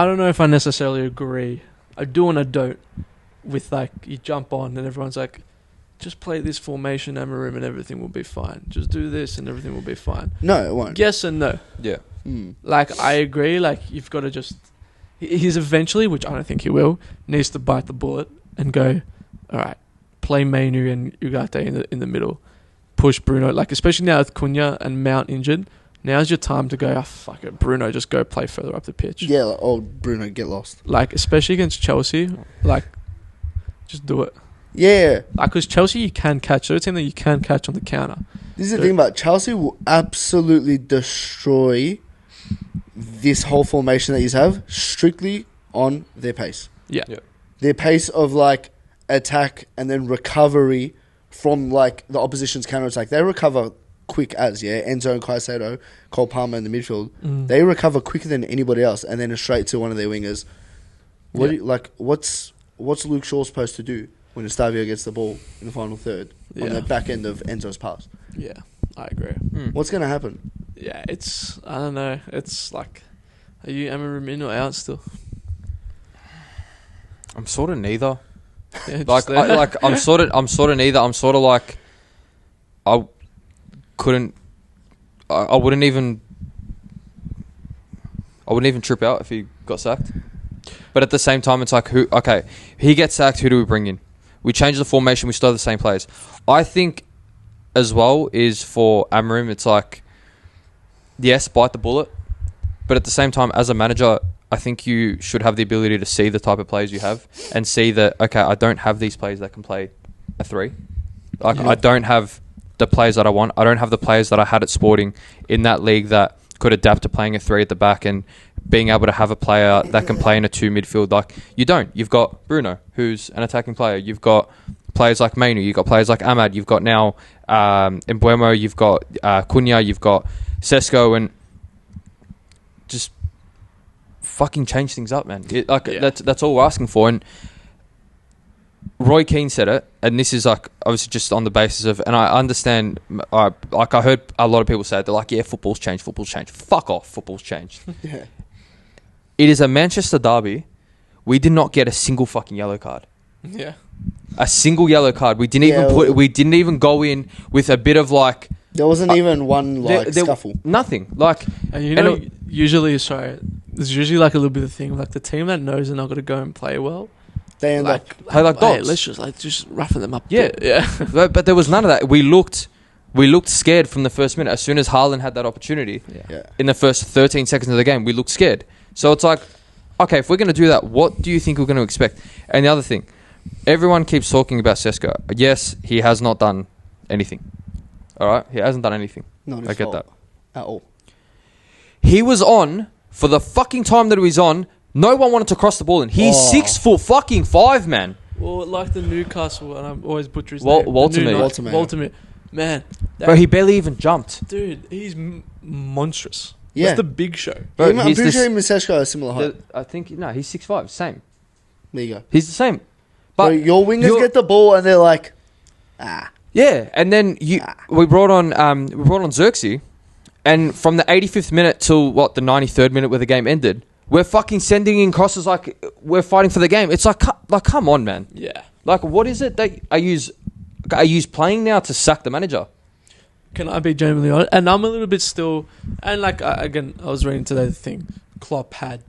don't know if I necessarily agree. I do and I don't. With, like, you jump on and everyone's like, just play this formation, Amarim, and everything will be fine. Just do this and everything will be fine. No, it won't. Yes and no. Yeah. Like, I agree. Like, you've got to just... He's eventually, which I don't think he will, needs to bite the bullet and go, all right, play Mainu and Ugarte in the middle. Push Bruno. Like, especially now with Cunha and Mount injured, now's your time to go, fuck it, Bruno, just go play further up the pitch. Yeah, like, oh, Bruno, get lost. Like, especially against Chelsea, like, just do it. Yeah. Like, because Chelsea you can catch. They're a team that you can catch on the counter. This is the thing about Chelsea will absolutely destroy this whole formation that you have strictly on their pace. Yeah. Their pace of, like, attack and then recovery from, like, the opposition's counter-attack. They recover quick as, Enzo and Caicedo, Cole Palmer in the midfield. They recover quicker than anybody else and then straight to one of their wingers. What's Luke Shaw supposed to do when Estavio gets the ball in the final third on the back end of Enzo's pass? Yeah, I agree. What's going to happen? Yeah, I don't know. It's like, are you Amarim in or out still? I'm sort of neither. Yeah, I'm sort of neither. I'm sort of like, I wouldn't even trip out if he got sacked. But at the same time, it's like, he gets sacked, who do we bring in? We change the formation, we still have the same players. I think as well is for Amarim, it's like, yes, bite the bullet. But at the same time, as a manager, I think you should have the ability to see the type of players you have and see that, I don't have these players that can play a 3. Like, I don't have the players that I want. I don't have the players that I had at Sporting in that league that could adapt to playing a 3 at the back and being able to have a player that can play in a 2 midfield. Like, you don't. You've got Bruno, who's an attacking player. You've got players like Mainu. You've got players like Ahmad. You've got now Embuemo, you've got Cunha, you've got Sesko, and just fucking change things up, man. That's all we're asking for. And Roy Keane said it, and this is like obviously just on the basis of, and I understand. I heard a lot of people say it, they're like, yeah, football's changed. Fuck off, football's changed. Yeah. It is a Manchester derby. We did not get a single fucking yellow card. Yeah. A single yellow card. We didn't even go in with a bit of like. There wasn't even one scuffle. Nothing. Like, and usually, there's usually like a little bit of thing like the team that knows they're not going to go and play well. They end up play like dogs. Let's just roughen them up. Yeah, yeah. But there was none of that. We looked scared from the first minute. As soon as Haaland had that opportunity, in the first 13 seconds of the game, we looked scared. So it's like, okay, if we're going to do that, what do you think we're going to expect? And the other thing, everyone keeps talking about Sesko. Yes, he has not done anything. All right, he hasn't done anything. I get that at all. He was on for the fucking time that he was on. No one wanted to cross the ball in. He's 6'5", man. Well, like the Newcastle, and I'm always butchering his name. Waltermeer. Man. Bro, he barely even jumped. Dude, he's monstrous. Yeah. That's the big show. Bro, I'm pretty sure him and Sesko are similar height. I think, he's 6'5", same. There you go. He's the same. But bro, your wingers get the ball and they're like, Yeah, and then we brought on Xerxes, and from the 85th minute till the 93rd minute where the game ended, we're fucking sending in crosses like we're fighting for the game. It's like come on, man. Yeah. Like, what is it that I use playing now to sack the manager? Can I be genuinely honest? And I'm a little bit still, and like again, I was reading today the thing. Klopp had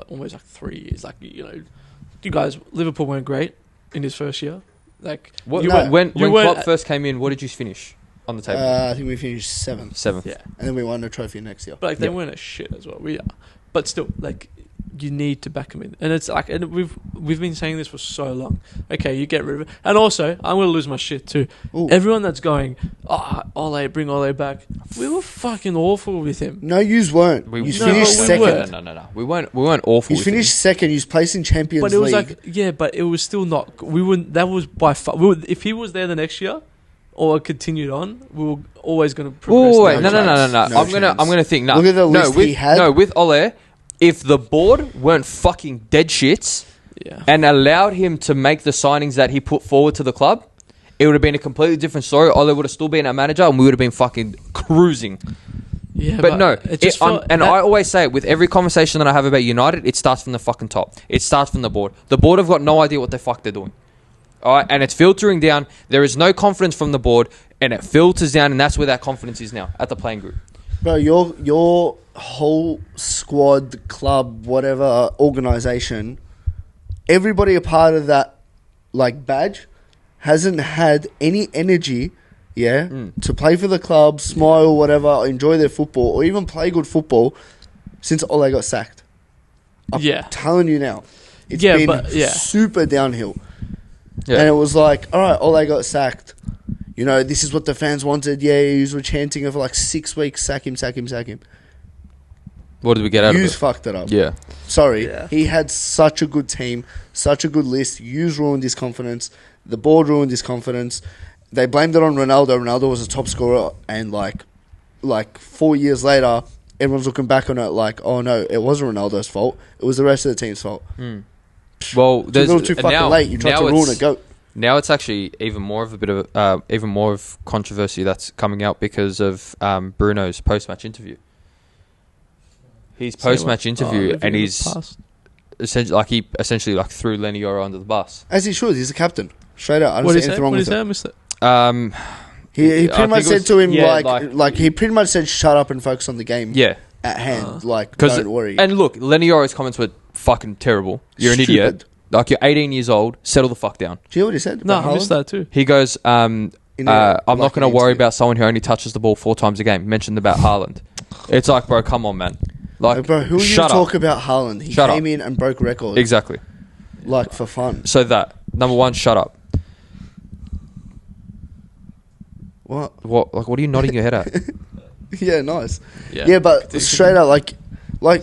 almost like 3 years. Like, you guys, Liverpool weren't great in his first year. Like when Klopp first came in, what did you finish on the table? I think we finished 7th. Yeah, and then we won the trophy next year. But like they weren't a shit as well. We are, but still, like you need to back him in, and it's like, and we've been saying this for so long. Okay, you get rid of it, and also I'm gonna lose my shit too. Ooh. Everyone that's going, Ole, bring Ole back. We were fucking awful with him. No, yous weren't. You finished second. No. We weren't awful. You finished second. You placed in Champions League. But it was like, but it was still not. We wouldn't. That was by far. If he was there the next year, or continued on, we were always going to progress. Wait, no. I'm gonna think. No, look at the list he had. No, with Ole, if the board weren't fucking dead shits and allowed him to make the signings that he put forward to the club, it would have been a completely different story. Ole would have still been a manager, and we would have been fucking cruising. Yeah, but no, I always say it, with every conversation that I have about United, it starts from the fucking top. It starts from the board. The board have got no idea what the fuck they're doing. All right, and it's filtering down. There is no confidence from the board, and it filters down, and that's where that confidence is now, at the playing group. Bro, your whole squad, club, whatever organisation, everybody a part of that badge hasn't had any energy, to play for the club, smile, whatever, enjoy their football, or even play good football since Ole got sacked. I'm telling you now, it's been super downhill. Yeah. And it was like, all right, Ole got sacked. This is what the fans wanted. Yeah, you were chanting it for 6 weeks. Sack him. What did we get out of it? Yous fucked it up. Yeah. Sorry. Yeah. He had such a good team, such a good list. Yous ruined his confidence. The board ruined his confidence. They blamed it on Ronaldo. Ronaldo was a top scorer. And 4 years later, everyone's looking back on it like, oh no, it wasn't Ronaldo's fault. It was the rest of the team's fault. Well, there's a little too fucking late. You tried to ruin a goat. Now it's actually even more of controversy that's coming out because of Bruno's post-match interview. His post-match interview, and he's essentially threw Lenny Yoro under the bus. As he should. He's the captain. Straight out. I don't see anything wrong with it. I missed it. He pretty much said to him he pretty much said, "Shut up and focus on the game." Yeah. At hand, don't worry. And look, Lenny Yoro's comments were fucking terrible. You're an idiot. You're 18 years old. Settle the fuck down. Do you know what he said? No, I missed that too. He goes, I'm not going to worry about someone who only touches the ball 4 times a game. Mentioned about Haaland. It's like, bro, come on, man. Bro, who are you to talk about Haaland? He came in and broke records. Exactly. For fun. So number one, shut up. What? What are you nodding your head at? Yeah, nice. Yeah, but straight out,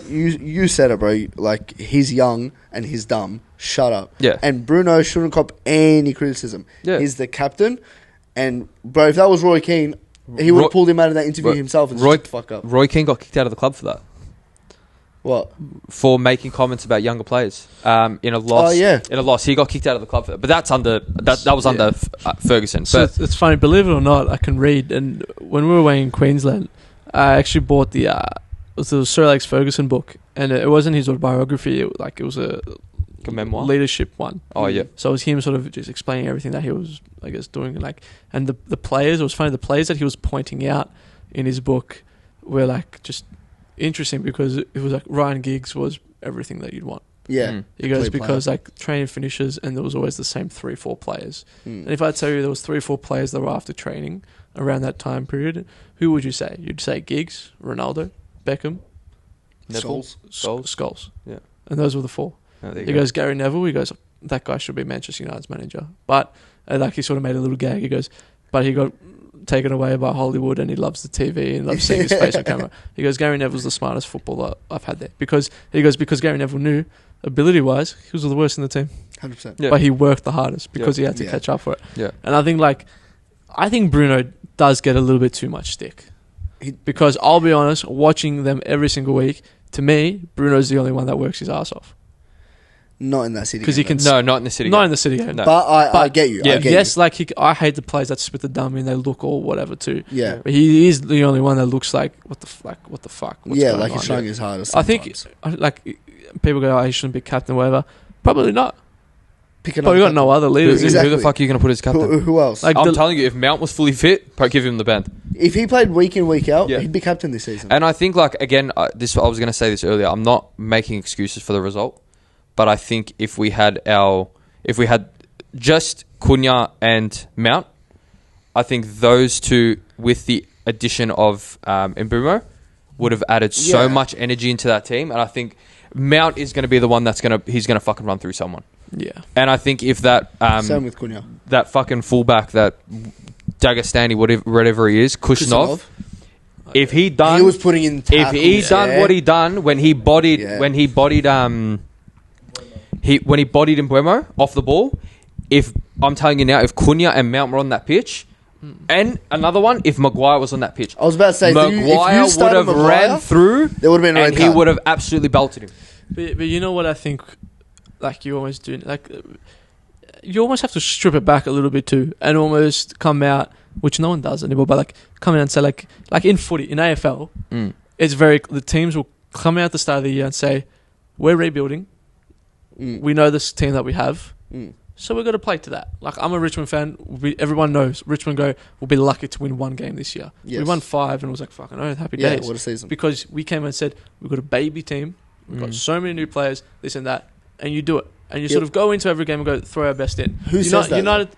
you said it, bro. He's young and he's dumb. Shut up. Yeah. And Bruno shouldn't cop any criticism. Yeah. He's the captain, And, bro, if that was Roy Keane, he would have pulled him out of that interview himself and shut the fuck up. Roy Keane got kicked out of the club for that. What? For making comments about younger players in a loss. Oh, yeah. In a loss. He got kicked out of the club for that. But that's under... That was under Ferguson. So But it's funny, believe it or not, I can read. And when we were away in Queensland, I actually bought the Sir Alex Ferguson book. And it wasn't his autobiography. It was a memoir? leadership one. Oh, yeah. So it was him sort of just explaining everything that he was, I guess, doing. And the players, it was funny, the players that he was pointing out in his book were just interesting because it was Ryan Giggs was everything that you'd want. Yeah. He goes because training finishes and there was always the same 3-4 players. And if I tell you there was 3-4 players that were after training around that time period, who would you say? You'd say Giggs, Ronaldo, Beckham, Scholes. Yeah. And those were the 4. Oh, He goes, Gary Neville, he goes, that guy should be Manchester United's manager. But he sort of made a little gag. He goes, but he got taken away by Hollywood and he loves the TV and loves seeing his face on camera. He goes, Gary Neville's the smartest footballer I've had there. Because Gary Neville knew, ability-wise, he was the worst in the team. 100%. Yeah. But he worked the hardest because he had to catch up for it. Yeah. And I think Bruno does get a little bit too much stick. Because I'll be honest, watching them every single week, to me, Bruno's the only one that works his ass off. Not in that city. Because he can. No, not in the city. Not in the city game. No. But I get you. Yeah. I get yes, you. I hate the players that spit the dummy and they look all whatever too. Yeah. But he is the only one that looks like what the fuck. What's going on? He's trying his hardest. I think people go, he shouldn't be captain, whatever. Probably not. Probably got no other leaders. Exactly. Who the fuck are you going to put as captain? Who else? I'm telling you, if Mount was fully fit, probably give him the band. If he played week in, week out, he'd be captain this season. And I think, again, I was going to say this earlier. I'm not making excuses for the result, but I think if we had just Cunha and Mount, I think those two, with the addition of Mbeumo, would have added so much energy into that team. And I think Mount is going to be the one he's going to fucking run through someone. Yeah. And I think if that same with Cunha, that fucking fullback, that Dagestani, whatever he is, Kushnov, if he done, he was putting in tackles, if he done what he done when he bodied Mbeumo off the ball, if I'm telling you now, if Cunha and Mount were on that pitch, and another one, if Maguire was on that pitch, I was about to say Maguire would have ran through, there would have been a red and he would have absolutely belted him. But you know what I think, you almost do, you almost have to strip it back a little bit too, and almost come out, which no one does anymore, but come out and say like in footy, in AFL, it's the teams will come out at the start of the year and say, we're rebuilding, we know this team that we have, so we've got to play to that. I'm a Richmond fan, everyone knows Richmond we'll be lucky to win one game this year. Yes. We won 5 and it was fucking happy days. What a season. Because we came and said, we've got a baby team, we've got so many new players, this and that, and you do it. And you sort of go into every game and go, throw our best in. Who says that? United,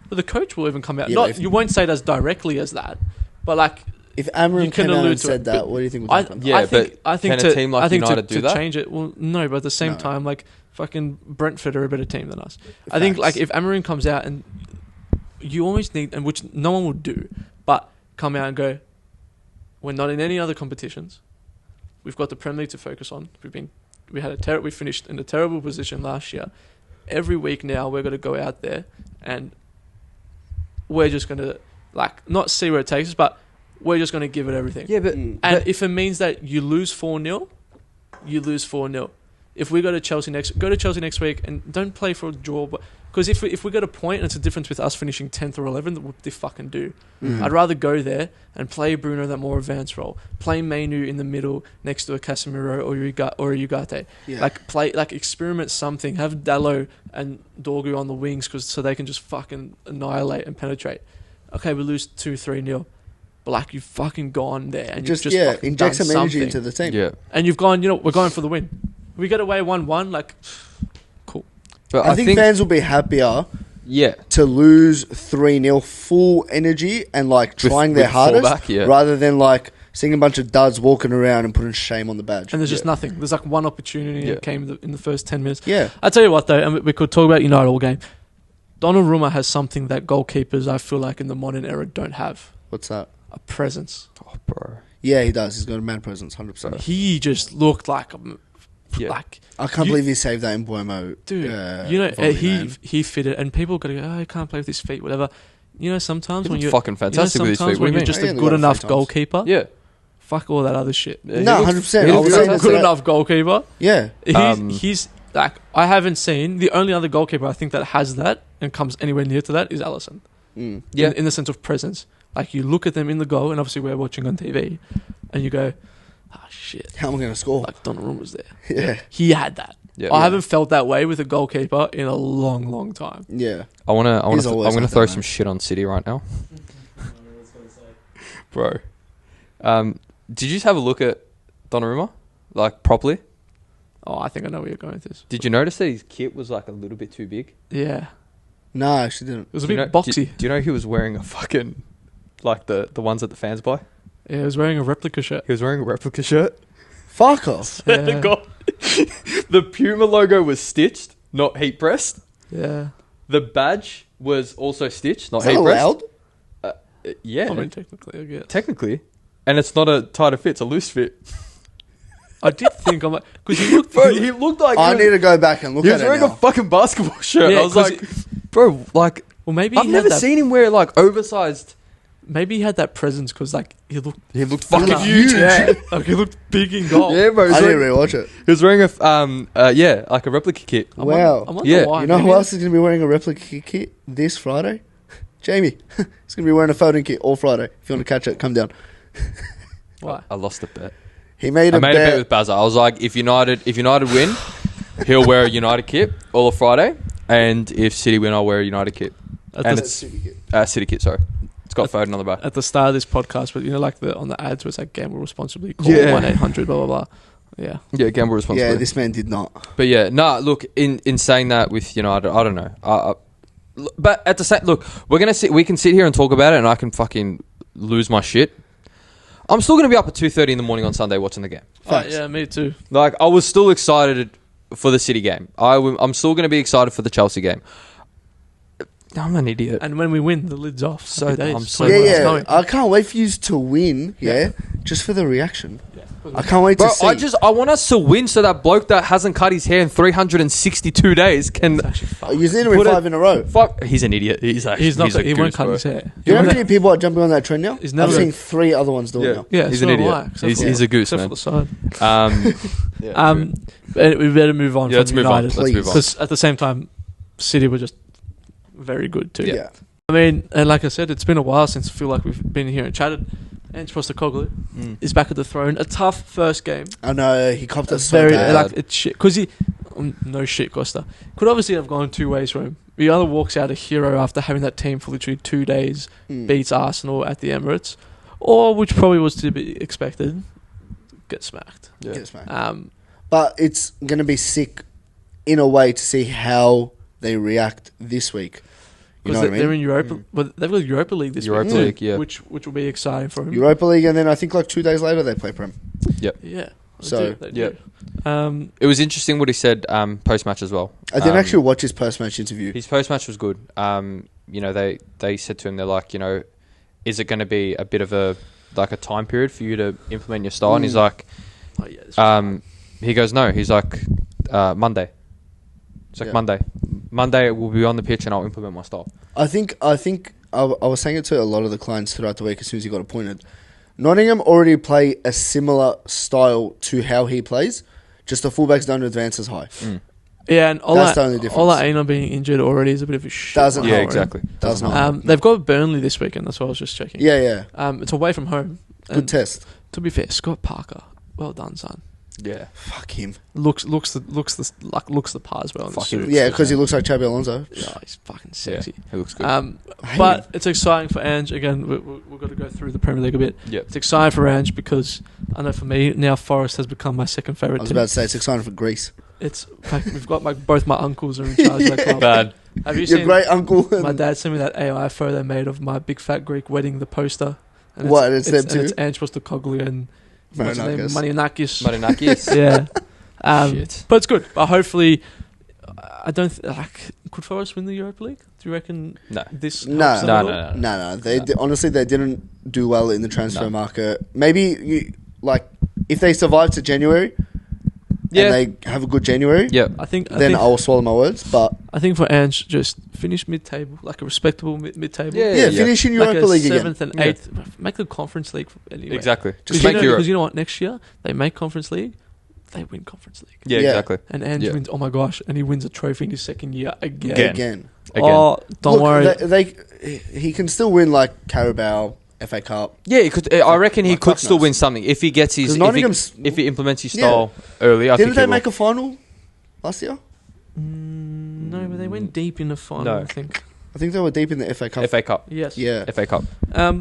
the coach will even come out. You won't say it as directly as that, but if Amram came out and said that, what do you think would happen? I think can a team like United do that? Change it, well, no, but at the same time, fucking Brentford are a better team than us. I think if Amarin comes out and you always need, and which no one will do, but come out and go, we're not in any other competitions. We've got the Premier League to focus on. We finished in a terrible position last year. Every week now we're going to go out there and we're just going to not see where it takes us, but we're just going to give it everything. Yeah, but if it means that you lose 4-0, you lose 4-0. If we go to Chelsea next week and don't play for a draw, because if we get a point and it's a difference with us finishing 10th or 11th, what they fucking do? I'd rather go there and play Bruno that more advanced role, play Mainu in the middle next to a Casemiro or a Ugarte, experiment something, have Dallo and Dorgu on the wings so they can just fucking annihilate and penetrate. Okay, we lose 2-3-0. But you've fucking gone there and you've just inject some energy into the team. Yeah. And you've gone, we're going for the win. If we get away 1-1, cool. But I think fans will be happier to lose 3-0 full energy and trying their hardest rather than seeing a bunch of duds walking around and putting shame on the badge. And there's just nothing. There's one opportunity that came in the first 10 minutes. Yeah. I tell you what though, and we could talk about United all game. Donnarumma has something that goalkeepers, I feel in the modern era, don't have. What's that? A presence. Oh, bro. Yeah, he does. He's got a man presence, 100%. He just looked like I can't believe he saved that in Mbeumo. Dude, he fitted, and people got to go, he can't play with his feet, whatever. sometimes He when looked you're fucking fantastic with this week. What do you mean? just He a only good got it enough 3 times. goalkeeper. Yeah. Fuck all that other shit. Yeah, No, he 100%. he I looked was He's saying a this good today. enough goalkeeper. Yeah. He's like, I haven't seen the only other goalkeeper I think that has that and comes anywhere near to that is Alisson. Yeah. In the sense of presence. Like, you look at them in the goal, and obviously we're watching on TV, and you go, shit. How am I going to score? Like, Donnarumma was there. Yeah. He had that. Yeah. I haven't felt that way with a goalkeeper in a long, long time. Yeah. I'm He's gonna always throw like that, some man. shit on City right now, bro. Did you just have a look at Donnarumma, like properly? Oh, I think I know where you're going with this. Did you notice that his kit was like a little bit too big? Yeah. No, I actually didn't. It was a Do you bit know- boxy. Do you know he was wearing a fucking like the ones that the fans buy? Yeah, he was wearing a replica shirt. He was wearing a replica shirt. Fuck off. Yeah. The Puma logo was stitched, not heat pressed. Yeah. The badge was also stitched, not Is that heat pressed. allowed? Yeah, I mean, technically, I guess. technically, and it's not a tighter fit; it's a loose fit. I did think, I'm like, because he looked, Bro, he looked like I need to go back and look he at was it wearing now. a fucking basketball shirt. Yeah, I was 'cause like, bro, like well, maybe I've he never had that, seen him wear like oversized. maybe he had that presence because, like, he looked He looked fucking fucking huge. huge. Yeah, like, he looked big in goal. Yeah, bro. I need to rewatch it. He was wearing a like a replica kit. I Wow. wonder Yeah. why. You know Maybe who else is going to be wearing a replica kit this Friday? Jamie. He's going to be wearing a Foden kit all Friday. If you want to catch it, come down. Why? I lost a bet. He made I a made a bet bet. with Bazza. I was like, if United win, he'll wear a United kit all of Friday, and if City win, I'll wear a United kit. At And the, it's City kit. Sorry, it's got Foden on the back. at the start of this podcast, but like on the ads where it's like gamble responsibly, call Yeah. 1-800 blah blah blah. Yeah. Yeah, gamble responsibly. Yeah, this man did not. But yeah, look, in saying that with United, I don't know. But at the same, look, we can sit here and talk about it, and I can fucking lose my shit. I'm still going to be up at 2:30 in the morning on Sunday watching the game. Facts. Yeah, me too. Like, I was still excited for the City game. I'm still going to be excited for the Chelsea game. I'm an idiot. And when we win, the lid's off. So Happy days. I'm so- Yeah, It's yeah. going. I can't wait for you to win, yeah? Just for the reaction. I can't wait Bro, to see. I want us to win so that bloke that hasn't cut his hair in 362 days can... It's actually fun. You need to win Put it- 5 in a row. Fuck, he's an idiot. He's He a won't goose, cut bro. his hair. You know how many people are jumping on that trend now? He's never- I've seen 3 other ones do it now. Yeah, He's so an do idiot. I, except He's for- a goose, except man. for the side. True. But we better move on. Yeah, let's from move on. United. Let's move on. Because at the same time, City were just very good too. Yeah. I mean, and like I said, it's been a while since I feel like we've been here and chatted. Ange Postecoglou is back at the throne. A tough first game. I know, he copped us so Very bad. like it's shit because he no shit Costa could obviously have gone 2 ways for him. He either walks out a hero after having that team for literally 2 days, beats Arsenal at the Emirates, or which probably was to be expected, get smacked. Yeah. Yes, man. Um, But it's going to be sick in a way to see how they react this week. You know because what I they're mean? in Europa, but they've got Europa League this Europa week, League, yeah. which will be exciting for him. Europa League, and then I think like 2 days later they play Prem. Yeah. So, They do. It was interesting what he said post-match as well. I didn't actually watch his post-match interview. His post-match was good. They said to him, they're like, is it going to be a bit of a time period for you to implement your style? And he's like, Oh, yeah, this was he goes, no. He's like, Monday. It's like Yeah. Monday we'll be on the pitch and I'll implement my style. I think I was saying it to a lot of the clients throughout the week as soon as he got appointed. Nottingham already play a similar style to how he plays, just the fullbacks don't advance as high. Yeah, and That's the only difference. Ola Aina being injured already is a bit of a shit. Doesn't Yeah, help. exactly. Does not. They've got Burnley this weekend. That's what I was just checking. Yeah. It's away from home. Good And test. to be fair, Scott Parker, well done, son. Yeah. Fuck him. Looks the part as well. In the Fuck, he suit. looks Yeah, because he looks like Xabi Alonso. Yeah, he's fucking Yeah, sexy. he looks good. hate But him. it's exciting for Ange. Again, we've got to go through the Premier League a bit. Yep. It's exciting for Ange because I know for me now Forest has become my second I favourite was team. about to say it's exciting for Greece. It's like we've got both my uncles are in charge of that club. Bad. Have you Your seen? great uncle. My dad sent me that AI photo they made of my big fat Greek wedding, the poster. And What, it's them too? It's Ange Postecoglou and what's his name? Marinakis. Marinakis. Yeah. Shit. But it's good. But hopefully, I don't could Forest win the Europa League? Do you reckon No. this? No. helps them No, at no, all? no. No. They honestly they didn't do well in the transfer No. market. Maybe if they survive to January, Yeah. and they have a good January, Yeah. I think then I'll swallow my words. But I think for Ange, just finish mid-table, like a respectable mid-table. Yeah, finish in Europa League again. 7th and 8th. Make the Conference League anyway. Exactly. Just make Europe. Because you know what? Next year, they make Conference League, they win Conference League. Yeah, exactly. And Ange wins, oh my gosh, and he wins a trophy in his second year Again. Oh, don't worry. He can still win like Carabao, FA Cup. Yeah, he could. I reckon he could still win something if he gets his. If he implements his style early. Didn't they make a final last year? No, but they went deep in the final. I think they were deep in the FA Cup. FA Cup. Yes. Yeah. FA Cup.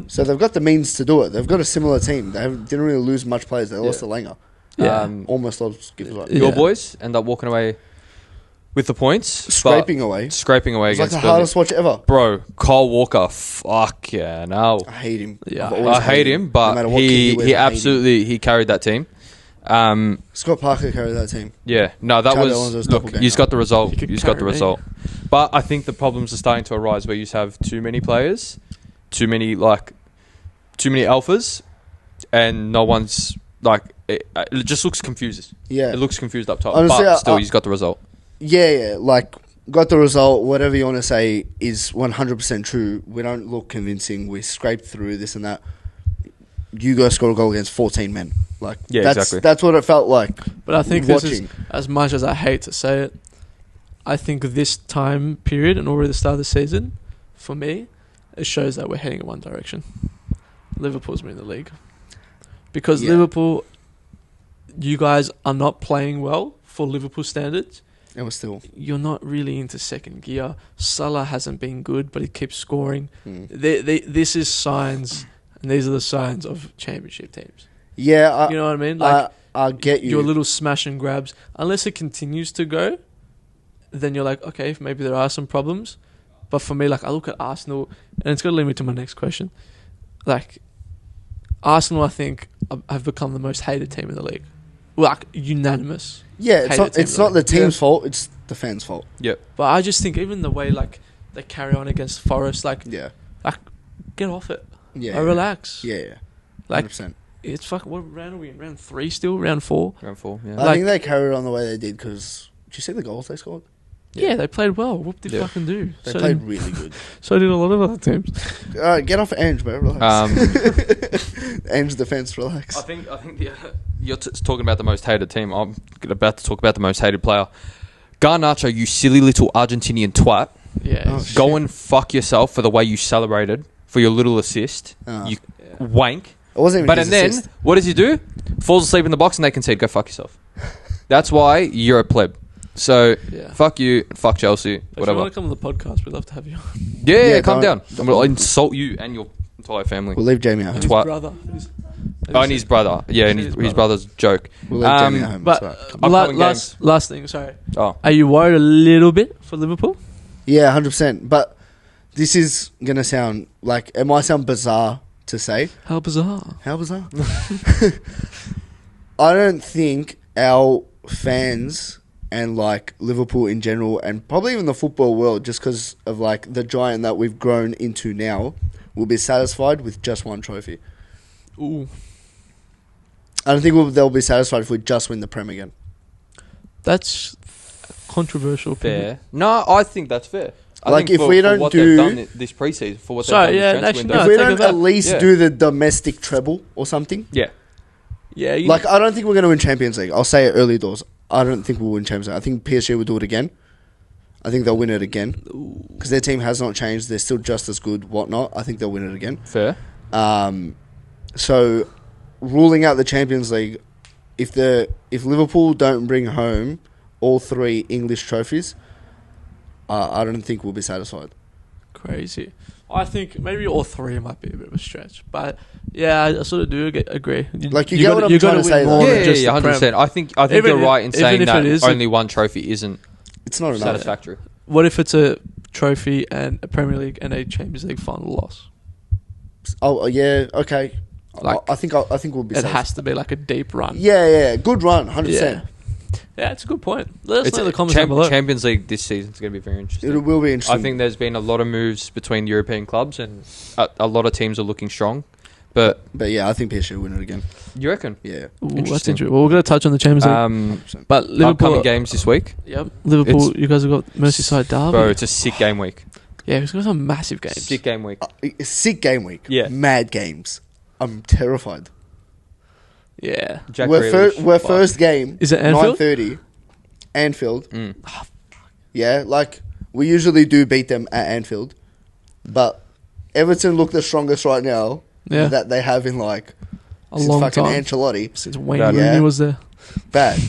So they've got the means to do it. They've got a similar team. They didn't really lose much players. They lost a Langer. Yeah. Almost lost. Your boys end up walking away with the points. Scraping away. It's against like the hardest watch ever. Bro, Kyle Walker, fuck yeah, no. I hate him. Yeah. I hate him, but no he absolutely he carried that team. Scott Parker carried that team. Yeah, no, that was look. He's got the result. He's got the result. But I think the problems are starting to arise where you have too many players, too many alphas, and no one's like. It just looks confused. Yeah, it looks confused up top. Honestly, but still, he's got the result. Yeah, like got the result. Whatever you want to say is 100% true. We don't look convincing. We scraped through this and that. You guys scored a goal against 14 men. Like, exactly. That's what it felt like. But I think this is, as much as I hate to say it, I think this time period and already the start of the season, for me, it shows that we're heading in one direction. Liverpool's winning the league. Because Liverpool, you guys are not playing well for Liverpool standards. And we're still. You're not really into second gear. Salah hasn't been good, but he keeps scoring. This is signs, and these are the signs of championship teams. Yeah, you know what I mean. Like I get you. Your little smash and grabs, unless it continues to go, then you're like, okay, maybe there are some problems. But for me, like I look at Arsenal, and it's going to lead me to my next question. Like Arsenal, I think have become the most hated team in the league. Like unanimous. Yeah, it's not the team's fault, it's the fans' fault. Yeah. But I just think even the way like they carry on against Forest, like like get off it. Yeah. Relax. Yeah. Like 100%. It's what round are we in? Round 3 still? Round 4? Round 4, yeah. I think they carried on the way they did because did you see the goals they scored? Yeah, they played well. What did they fucking do? They played really good. So did a lot of other teams. Get off Ange, bro. Relax. Ange defense, relax. I think you're talking about the most hated team. I'm about to talk about the most hated player. Garnacho, you silly little Argentinian twat. Yeah. Go and fuck yourself for the way you celebrated for your little assist. You wank. It wasn't even assist. What does he do? Falls asleep in the box and they concede. Go fuck yourself. That's why you're a pleb. So, fuck you, fuck Chelsea, whatever. If you want to come on the podcast, we'd love to have you on. Yeah, calm down. I'm going to insult you and your entire family. We'll leave Jamie at home. His brother. And his brother. Yeah, and his brother's joke. We'll leave Jamie at home. But last thing, sorry. Oh. Are you worried a little bit for Liverpool? Yeah, 100%. But this is going to sound like, it might sound bizarre to say. How bizarre. I don't think our fans and like Liverpool in general, and probably even the football world, just because of like the giant that we've grown into now, will be satisfied with just one trophy. Ooh. I don't think they'll be satisfied if we just win the Prem again. That's controversial. Fair. No, I think that's fair. Like if we don't do this preseason, for what they've done if we don't at least do the domestic treble or something. Yeah. Yeah. Like I don't think we're going to win Champions League. I'll say it early doors. I don't think we'll win Champions League. I think PSG will do it again. I think they'll win it again. Because their team has not changed. They're still just as good, whatnot. I think they'll win it again. Fair. So, ruling out the Champions League, if Liverpool don't bring home all 3 English trophies, I don't think we'll be satisfied. Crazy. I think maybe all 3 might be a bit of a stretch. But, yeah, I sort of do agree. Like, you get what I'm trying to say, though. Yeah, 100%. I think you're right in saying that only one trophy isn't satisfactory. What if it's a trophy and a Premier League and a Champions League final loss? Oh, yeah, okay. Like, I think we'll be satisfied. It has to be like a deep run. Yeah. Good run, 100%. Yeah, it's a good point. Let us know in the comments down below. Champions League this season is going to be very interesting. It will be interesting. I think there's been a lot of moves between European clubs and a lot of teams are looking strong. But yeah, I think PSG will win it again. you reckon? Yeah. Ooh, that's Interesting. interesting. Well, we're going to touch on the Champions League. But Liverpool. Upcoming games this week. Yep. Liverpool, you guys have got Merseyside Derby. Bro, it's a sick game week. Yeah, it's going to be some massive games. Sick game week. Sick game week. Yeah. Mad games. I'm terrified. Yeah. Jack We're Grealish. first game. Is it Anfield? 9:30. Anfield. Mm. Yeah, like we usually do beat them at Anfield, but Everton look the strongest right now Yeah. that they have in like A since long fucking time. Ancelotti. Since Wayne Bad. Rooney Yeah. was there. Bad.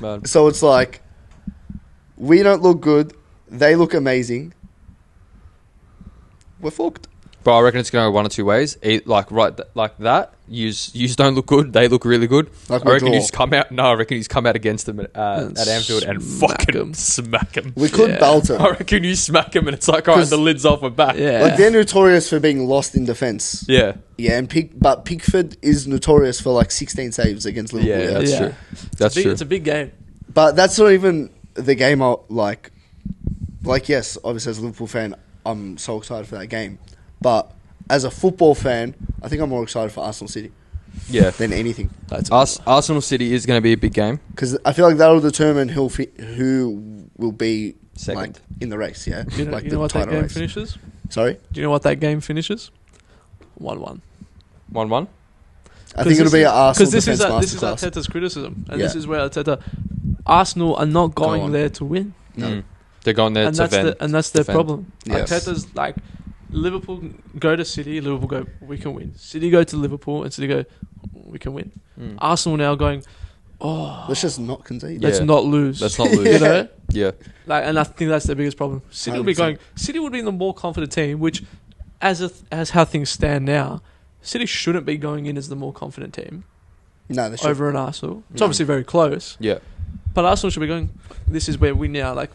Man. So it's like we don't look good. They look amazing. We're fucked. Bro, I reckon it's going to go one or two ways. Like that. Yous don't look good. They look really good. Like I reckon draw. he's come out. No, I reckon he's come out against them at Anfield and smack fucking 'em. smack him. We could Yeah. belt them. I reckon you smack him and it's like, all right, 'Cause- the lid's off, we're back. Yeah. Like they're notorious for being lost in defence. Yeah, Yeah, and but Pickford is notorious for like 16 saves against Liverpool. yeah, that's Yeah. true. That's true. It's a big game. But that's not even the game I like. Like, yes, obviously as a Liverpool fan, I'm so excited for that game. But as a football fan, I think I'm more excited for Arsenal City Yeah. than anything. That's Arsenal City is going to be a big game. Because I feel like that'll determine who will be Second. like in the race. Yeah, You know, like you know what that title game race. finishes? Sorry, Do you know what that game finishes? 1-1. 1-1. I think it'll be an Arsenal Because defense this is masterclass. Arteta's criticism, and Yeah. this is where Arteta, Arsenal are not Go going on. there to win, No. Mm. They're going there and to vent. that's their defend. problem. Yes. Arteta's like, Liverpool go to City, Liverpool go, we can win. City go to Liverpool, and City go, we can win. Mm. Arsenal now going, oh, Let's just not concede. Yeah. let's not lose. Let's not lose. You know, Yeah. like, and I think that's their biggest problem. City will be 100%. going. City would be the more confident team, which, as how things stand now, City shouldn't be going in as the more confident team No, they should. over an Arsenal. It's No. obviously very close, Yeah. but Arsenal should be going. This is where we now like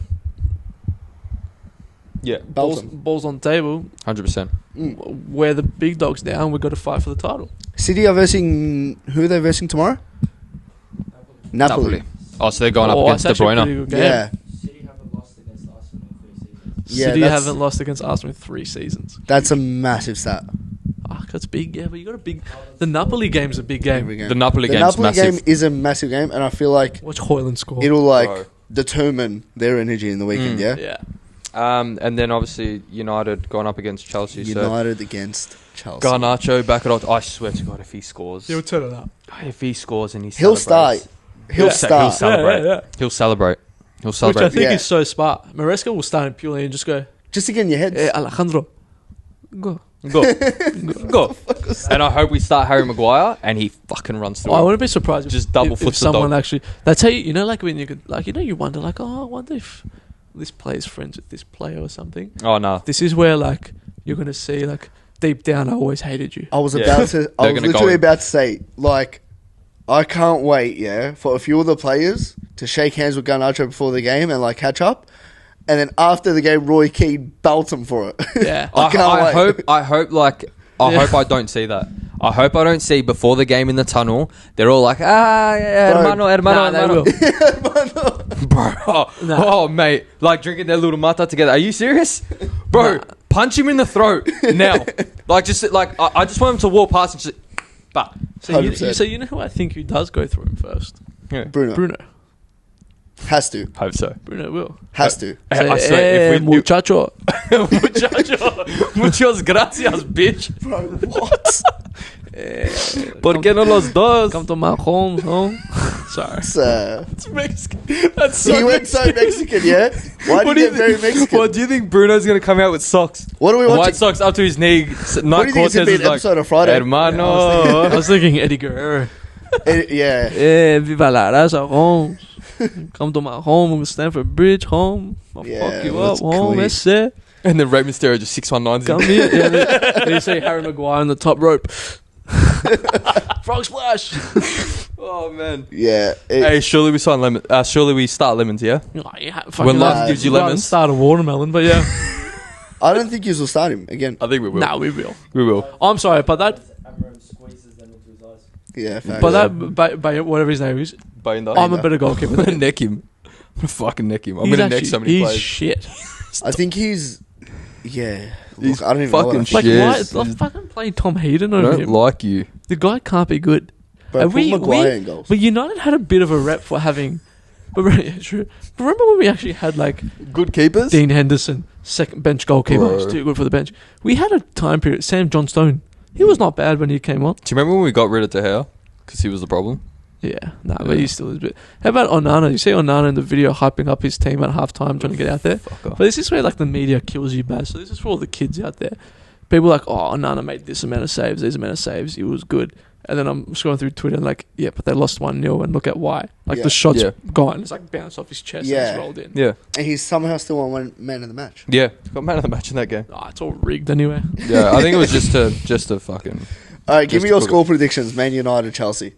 Yeah. Belt 'em. balls on the table. 100%. We're the big dogs now, and we've got to fight for the title. City are versing. Who are they versing tomorrow? Napoli. Oh, so they're going up Oh, against it's De actually a pretty Bruyne. good game. Yeah, City haven't lost against Arsenal in 3 seasons. Yeah, City that's- haven't lost against Arsenal in 3 seasons. that's a massive stat. That's big, yeah. But you got a big. The Napoli game's a big game. Every game. The Napoli The game's Napoli massive. game is a massive game, and I feel like Watch Hoyland score. it'll like Bro. determine their energy in the weekend. Mm. Yeah, Yeah. And then obviously United going up against Chelsea. United against Chelsea. So Garnacho back it up. I swear to God, if he scores, He'll turn it up. if he scores and He'll start. He'll Yeah. start. He'll celebrate. Yeah. He'll celebrate. He'll Which I celebrate. think Yeah. is so smart. Maresca will start him purely and just go, Just to get in your head. hey, Alejandro, go. Go, go. And I hope we start Harry Maguire and he fucking runs through. Oh, I him. wouldn't be surprised Just double if foots the someone dog. actually. That's how you know, like when you could, like you wonder, like, oh, I wonder if this player's friends with this player or something. Oh no. This is where like you're gonna see like deep down, I always hated you. I was Yeah. about to. I They're was gonna go literally in. about to say, like, I can't wait. Yeah, for a few of the players to shake hands with Garnacho before the game and like catch up, and then after the game, Roy Keane belt him for it. Yeah. I can't wait. I hope I don't see that. I hope I don't see before the game in the tunnel. They're all like, yeah, Bro, hermano, Nah, they hermano. will. Bro, Nah. oh, mate, like drinking their little mata together. Are you serious, bro? Nah. Punch him in the throat now. Like just like I just want him to walk past and just. But So you 100%. know who I think who does go through him first? yeah, Bruno Bruno. has to. hope so. Bruno will. Has to. I Say, swear, if we muchacho. muchas gracias, bitch. Bro, what? ¿Por qué no los dos? Come to my home. Sorry. It's, It's Mexican. That's so he went so Mexican, yeah. Why What did he get do you very think? Mexican? What do you think Bruno's gonna come out with socks? What are we White watching? socks up to his knee. What do Night you think it's Cortez gonna be is an like, episode of Friday? hermano. I was thinking Eddie Guerrero. Yeah. Eh, viva la raza, home. Come to my home, I'm Stamford Bridge, home. I'll Yeah, fuck you that's up, home. clean. That's it. And then Rey Mysterio just 619s Come him. here. Yeah, then you see Harry Maguire on the top rope. Frog splash. Oh man. Yeah. Hey, surely we sign lemon. Surely we start lemons, yeah. Oh, yeah, When life Nah, gives you rather lemons, start a watermelon, but yeah. I don't think you will start him again. I think we will. Nah, we will. We will. I'm sorry, but that, Amarim squeezes them into his eyes. Yeah, facts. but that, by whatever his name is, I'm I'm a better goalkeeper. I'm than gonna him. neck him. I'm gonna fucking neck him. I'm He's gonna neck actually- so many he's players. shit. I think he's Yeah. He's Look, I don't even know what I fucking think. Like, Yes, why? he's- Like, fucking play Tom Heaton I over don't him. like you. The guy can't be good. Bro, And put we- Maguire we- in goals. But United had a bit of a rep for having. But yeah, true. But remember when we actually had like Good keepers. Dean Henderson, second bench goalkeeper, Bro. he's too good for the bench. We had a time period. Sam Johnstone, he was not bad when he came on. Do you remember when we got rid of De Gea? Because he was the problem. Yeah, nah, Yeah. but he still is a bit. How about Onana? You see Onana in the video hyping up his team at halftime, trying to get out there. Fuck But off. this is where like the media kills you bad. So this is for all the kids out there. People are like, oh, Onana made this amount of saves, these amount of saves, he was good. And then I'm scrolling through Twitter and like, yeah, but they lost 1-0 and look at why. Like Yeah. the shot's Yeah. gone, it's like bounced off his chest and Yeah. it's rolled in. Yeah. And he's somehow still on one man of the match. Yeah. Got man of the match in that game. Oh, it's all rigged anyway. Yeah, I think it was just to fucking. All right, give Just me your to cook score predictions. Man United, Chelsea.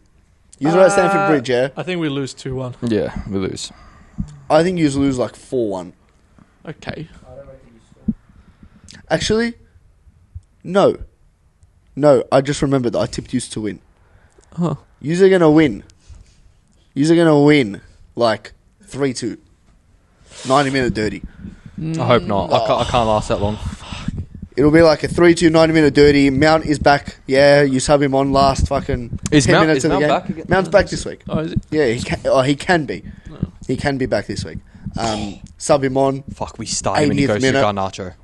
You at Stamford Bridge, yeah? I think we lose 2-1. Yeah, we lose. I think you lose like 4-1. Okay. I don't reckon you score. Actually, no. No, I just remembered that I tipped yous to win. Huh. Yous are going to win. Yous are going to win like 3-2. 90-minute dirty. I hope not. I can't last that long. It'll be like a 3-2 90-minute dirty. Mount is back. Yeah, you sub him on last fucking Is 10 Mount- minutes is of the Mount game. back again? Mount's back this week. Oh, is it? Yeah, he can be. No. He can be back this week. Sub him on. Fuck, we start him and he 80th goes to minute. Garnacho.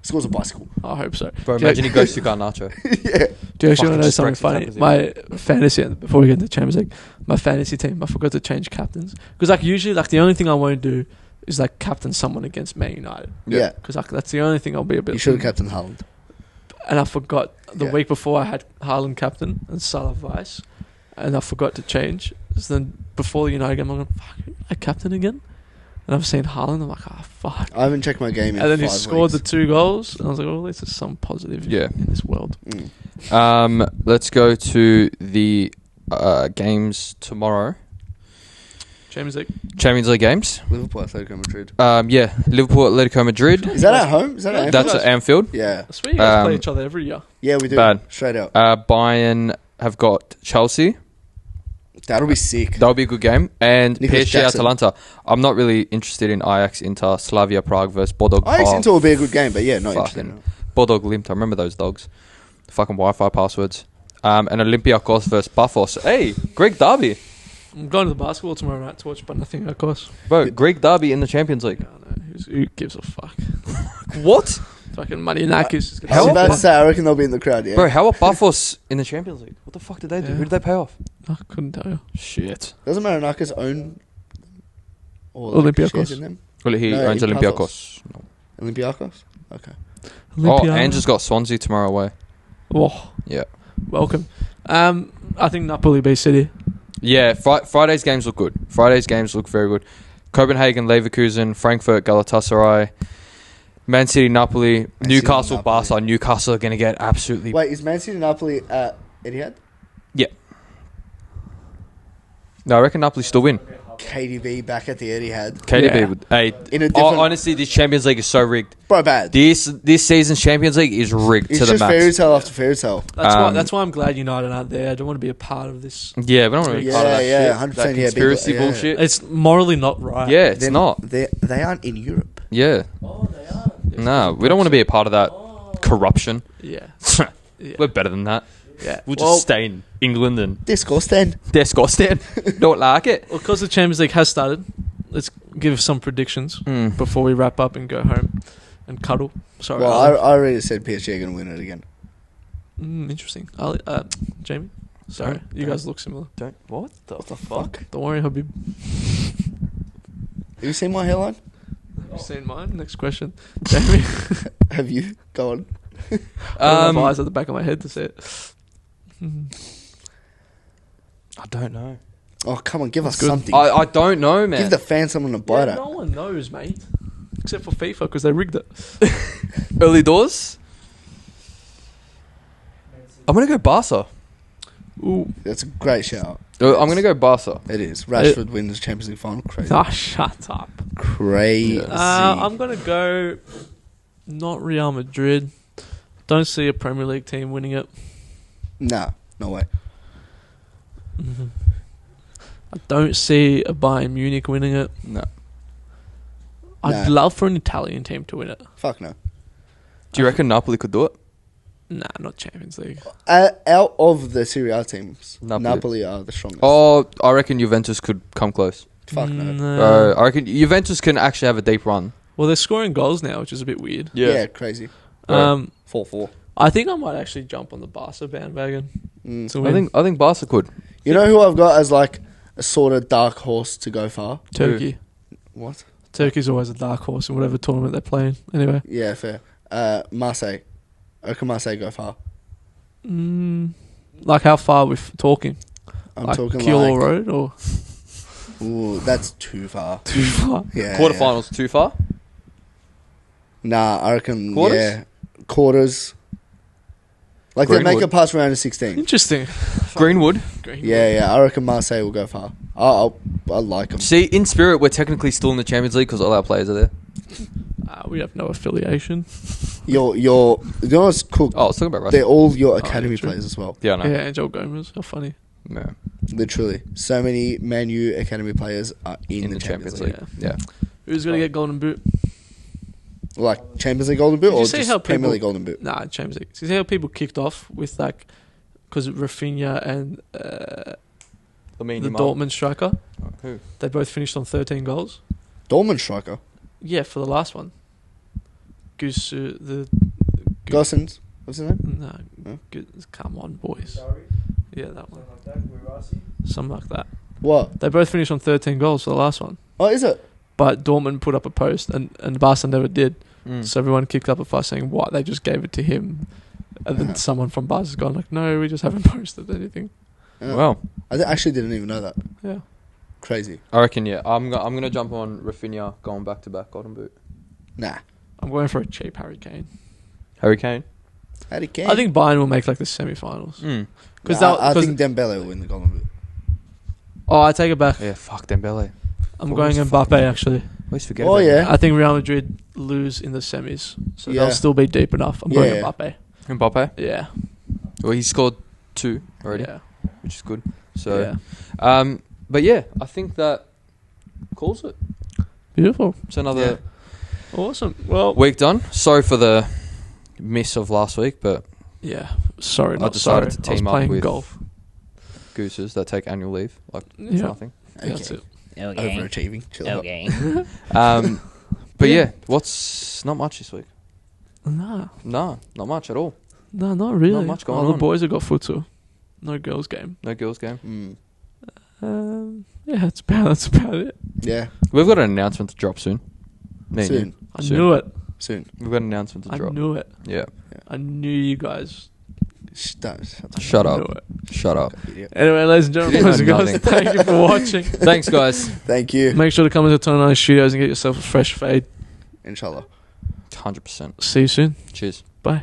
Scores a bicycle. I hope so. Bro, Do you- imagine he goes to Garnacho. Yeah. Do you actually Fucking want to know just something breaks the funny? tackles, My fantasy, before we get into Champions League, my fantasy team, I forgot to change captains. Because like usually, like the only thing I won't do is like captain someone against Man United. Yeah. Because like, that's the only thing I'll be a bit... You should have captained Haaland. And I forgot, the Yeah. week before I had Haaland captain and Salah vice. And I forgot to change. So then before the United game, I'm going, fuck, I captain again? And I've seen Haaland, I'm like, oh, fuck. I haven't checked my game in And then 5 he scored weeks. the 2 goals. And I was like, oh, at least there's some positive Yeah. in this world. Let's go to the games tomorrow. Champions League. Champions League games. Liverpool, Atletico Madrid. Yeah, Liverpool, Atletico Madrid. Is that at home? Is that at That's Anfield? at Anfield. Yeah. I swear you guys play Um, each other every year. Yeah, we do. Bad. Straight out. Bayern have got Chelsea. That'll be sick. That'll be a good game. And Nicholas PSG Jackson. Atalanta. I'm not really interested in Ajax, Inter, Slavia Prague versus Bodog. Ajax Inter will be a good game, but yeah, not interested. in Fucking it. Bodog Limp. I remember those dogs. Fucking Wi-Fi passwords. And Olympiacos versus Paphos. Hey, Greek derby. I'm going to the basketball tomorrow night to watch, but nothing, of course. Bro, Greek derby in the Champions League. I don't know. Who gives a fuck? What? Fucking Manianakis. I was about to say, I reckon they'll be in the crowd, yeah. Bro, how are Paphos in the Champions League? What the fuck did they do? Yeah. Who did they pay off? I couldn't tell you. Shit. Doesn't Marinakis own or Olympiacos. shares in them? Well, he No, owns in Olympiacos. No. Olympiacos? Okay. Oh, Ange has got Swansea tomorrow away. Oh, Yeah. welcome. I think Napoli beat City. Yeah, Friday's games look good. Friday's games look very good. Copenhagen, Leverkusen, Frankfurt, Galatasaray, Man City, Napoli, Newcastle, Napoli. Barca. Newcastle are going to get absolutely... Wait, is Man City Napoli at Etihad? Yeah. No, I reckon Napoli still win. KDB back at the Etihad. KDB Yeah. would... Hey, In a different... honestly, this Champions League is so rigged. Bro, bad. This season's Champions League is rigged It's to the just max. fairy tale after fairy tale. That's why I'm glad United aren't there. I don't want to be a part of this. Yeah, we don't want to be part of that Yeah, shit. 100%, That yeah, conspiracy big- yeah. bullshit. It's morally not right. Yeah, it's They're- not. They aren't in Europe. Yeah. Oh, they are. No, we don't want to be a part of that corruption. Yeah. Yeah. We're better than that. Yeah. We'll just Well, stay in England and Disgusting. disgusting. Don't like it. Well, because the Champions League has started, let's give some predictions before we wrap up and go home and cuddle. Sorry. Well, Ali. I already said PSG are going to win it again. Interesting. Ali, Jamie? Sorry. Don't- You guys look similar. Don't. What the fuck? Don't worry, Habib. Have you seen my hairline? Have you seen mine? Next question. Jamie? Have you? Go on. I have eyes at the back of my head to see it. I don't know. Oh, come on, give us good. something. I don't know, man. Give the fans something to bite Yeah, at. no one knows, mate. Except for FIFA, because they rigged it. Early doors. I'm gonna go Barca. Ooh. That's a great shout. I'm gonna go Barca. It is. Rashford wins Champions League final. Crazy. Ah, shut up. Crazy. I'm going to go not Real Madrid. Don't see a Premier League team winning it. Nah, no way. I don't see a Bayern Munich winning it. No. I'd No. love for an Italian team to win it. Fuck no. Do you reckon Napoli could do it? Nah, not Champions League. Out of the Serie A teams, Napoli. Napoli are the strongest. Oh, I reckon Juventus could come close. Fuck no. No. I reckon Juventus can actually have a deep run. Well, they're scoring goals now, which is a bit weird. Yeah, crazy. 4-4. I think I might actually jump on the Barca bandwagon. To win. I think Barca could. You know who I've got as like a sort of dark horse to go far? Turkey. What? Turkey's always a dark horse in whatever tournament they're playing. Anyway. Yeah, fair. Marseille. I reckon Marseille go far. Like how far we're talking? I'm like talking Kilo like... Road or Ooh, that's too far. too far? Yeah. Quarterfinals too far? Nah, I reckon, Quarters? yeah. Quarters. Like they make Greenwood. it past round of 16. Interesting. Greenwood. Yeah. I reckon Marseille will go far. I like them. See, in spirit, we're technically still in the Champions League because all our players are there. We have no affiliation. You know what's cool? Oh, I was talking about Russia. They're all your academy yeah, true. players as well. Yeah, I know. Yeah, Angel Gomez. How funny. Yeah. Literally. So many Man U academy players are in the Champions League. Yeah. Who's going to get Golden Boot? Like Champions League Golden Boot Did you or see just how Premier people- League Golden Boot? Nah, Champions League. See how people kicked off with like, because Rafinha and the Dortmund striker, Who? they both finished on 13 goals. Dortmund striker. Yeah, for the last one. Goose, Gossens. What's his name? No, No? come on, boys. Sorry. Yeah, that one. Something like that. Guirassi. Something like that. What? They both finished on 13 goals for the last one. Oh, is it? But Dortmund put up a post and Barca never did. Mm. So everyone kicked up a fuss saying, what? They just gave it to him. And then someone from Barca's gone like, no, we just haven't posted anything. Yeah. Well, I actually didn't even know that. Yeah. Crazy. I reckon, yeah. I'm gonna jump on Rafinha going back to back Golden Boot. Nah. I'm going for a cheap Harry Kane. Harry Kane. Harry Kane. I think Bayern will make like the semi-finals. Mm. I think Dembele will win the Golden Boot. Oh, I take it back. Yeah, fuck Dembele. I'm going Mbappe actually. Always forget Oh, about yeah. I think Real Madrid lose in the semis, so Yeah. they'll still be deep enough. I'm going Yeah. Mbappe. him. Mbappe. Yeah. Well, he scored 2 already, Yeah. which is good. So, yeah. but yeah, I think that calls it. Beautiful. It's another Awesome. Well, week done. Sorry for the miss of last week, but yeah. Sorry, I not decided sorry. to I was team up playing with golf. gooses that take annual leave. Like, it's Yeah. nothing. That's it. Okay. Overachieving. Chill out. Okay. But yeah, what's not much this week? Nah. Nah, not much at all. No, not really. Not much going The on. boys have got futsal. No girls game. No girls game. Yeah, that's about it. Yeah. We've got an announcement to drop soon. Me and Soon. you. I Soon. knew it. Soon. We've got an announcement to I drop. knew it. Yeah. I knew you guys. Shut knew up. it. Shut up. Idiot. Anyway, ladies and gentlemen, You boys didn't and know girls, nothing. thank you for watching. Thanks, guys. Thank you. Make sure to come into Tony Studios and get yourself a fresh fade. Inshallah. 100%. See you soon. Cheers. Bye.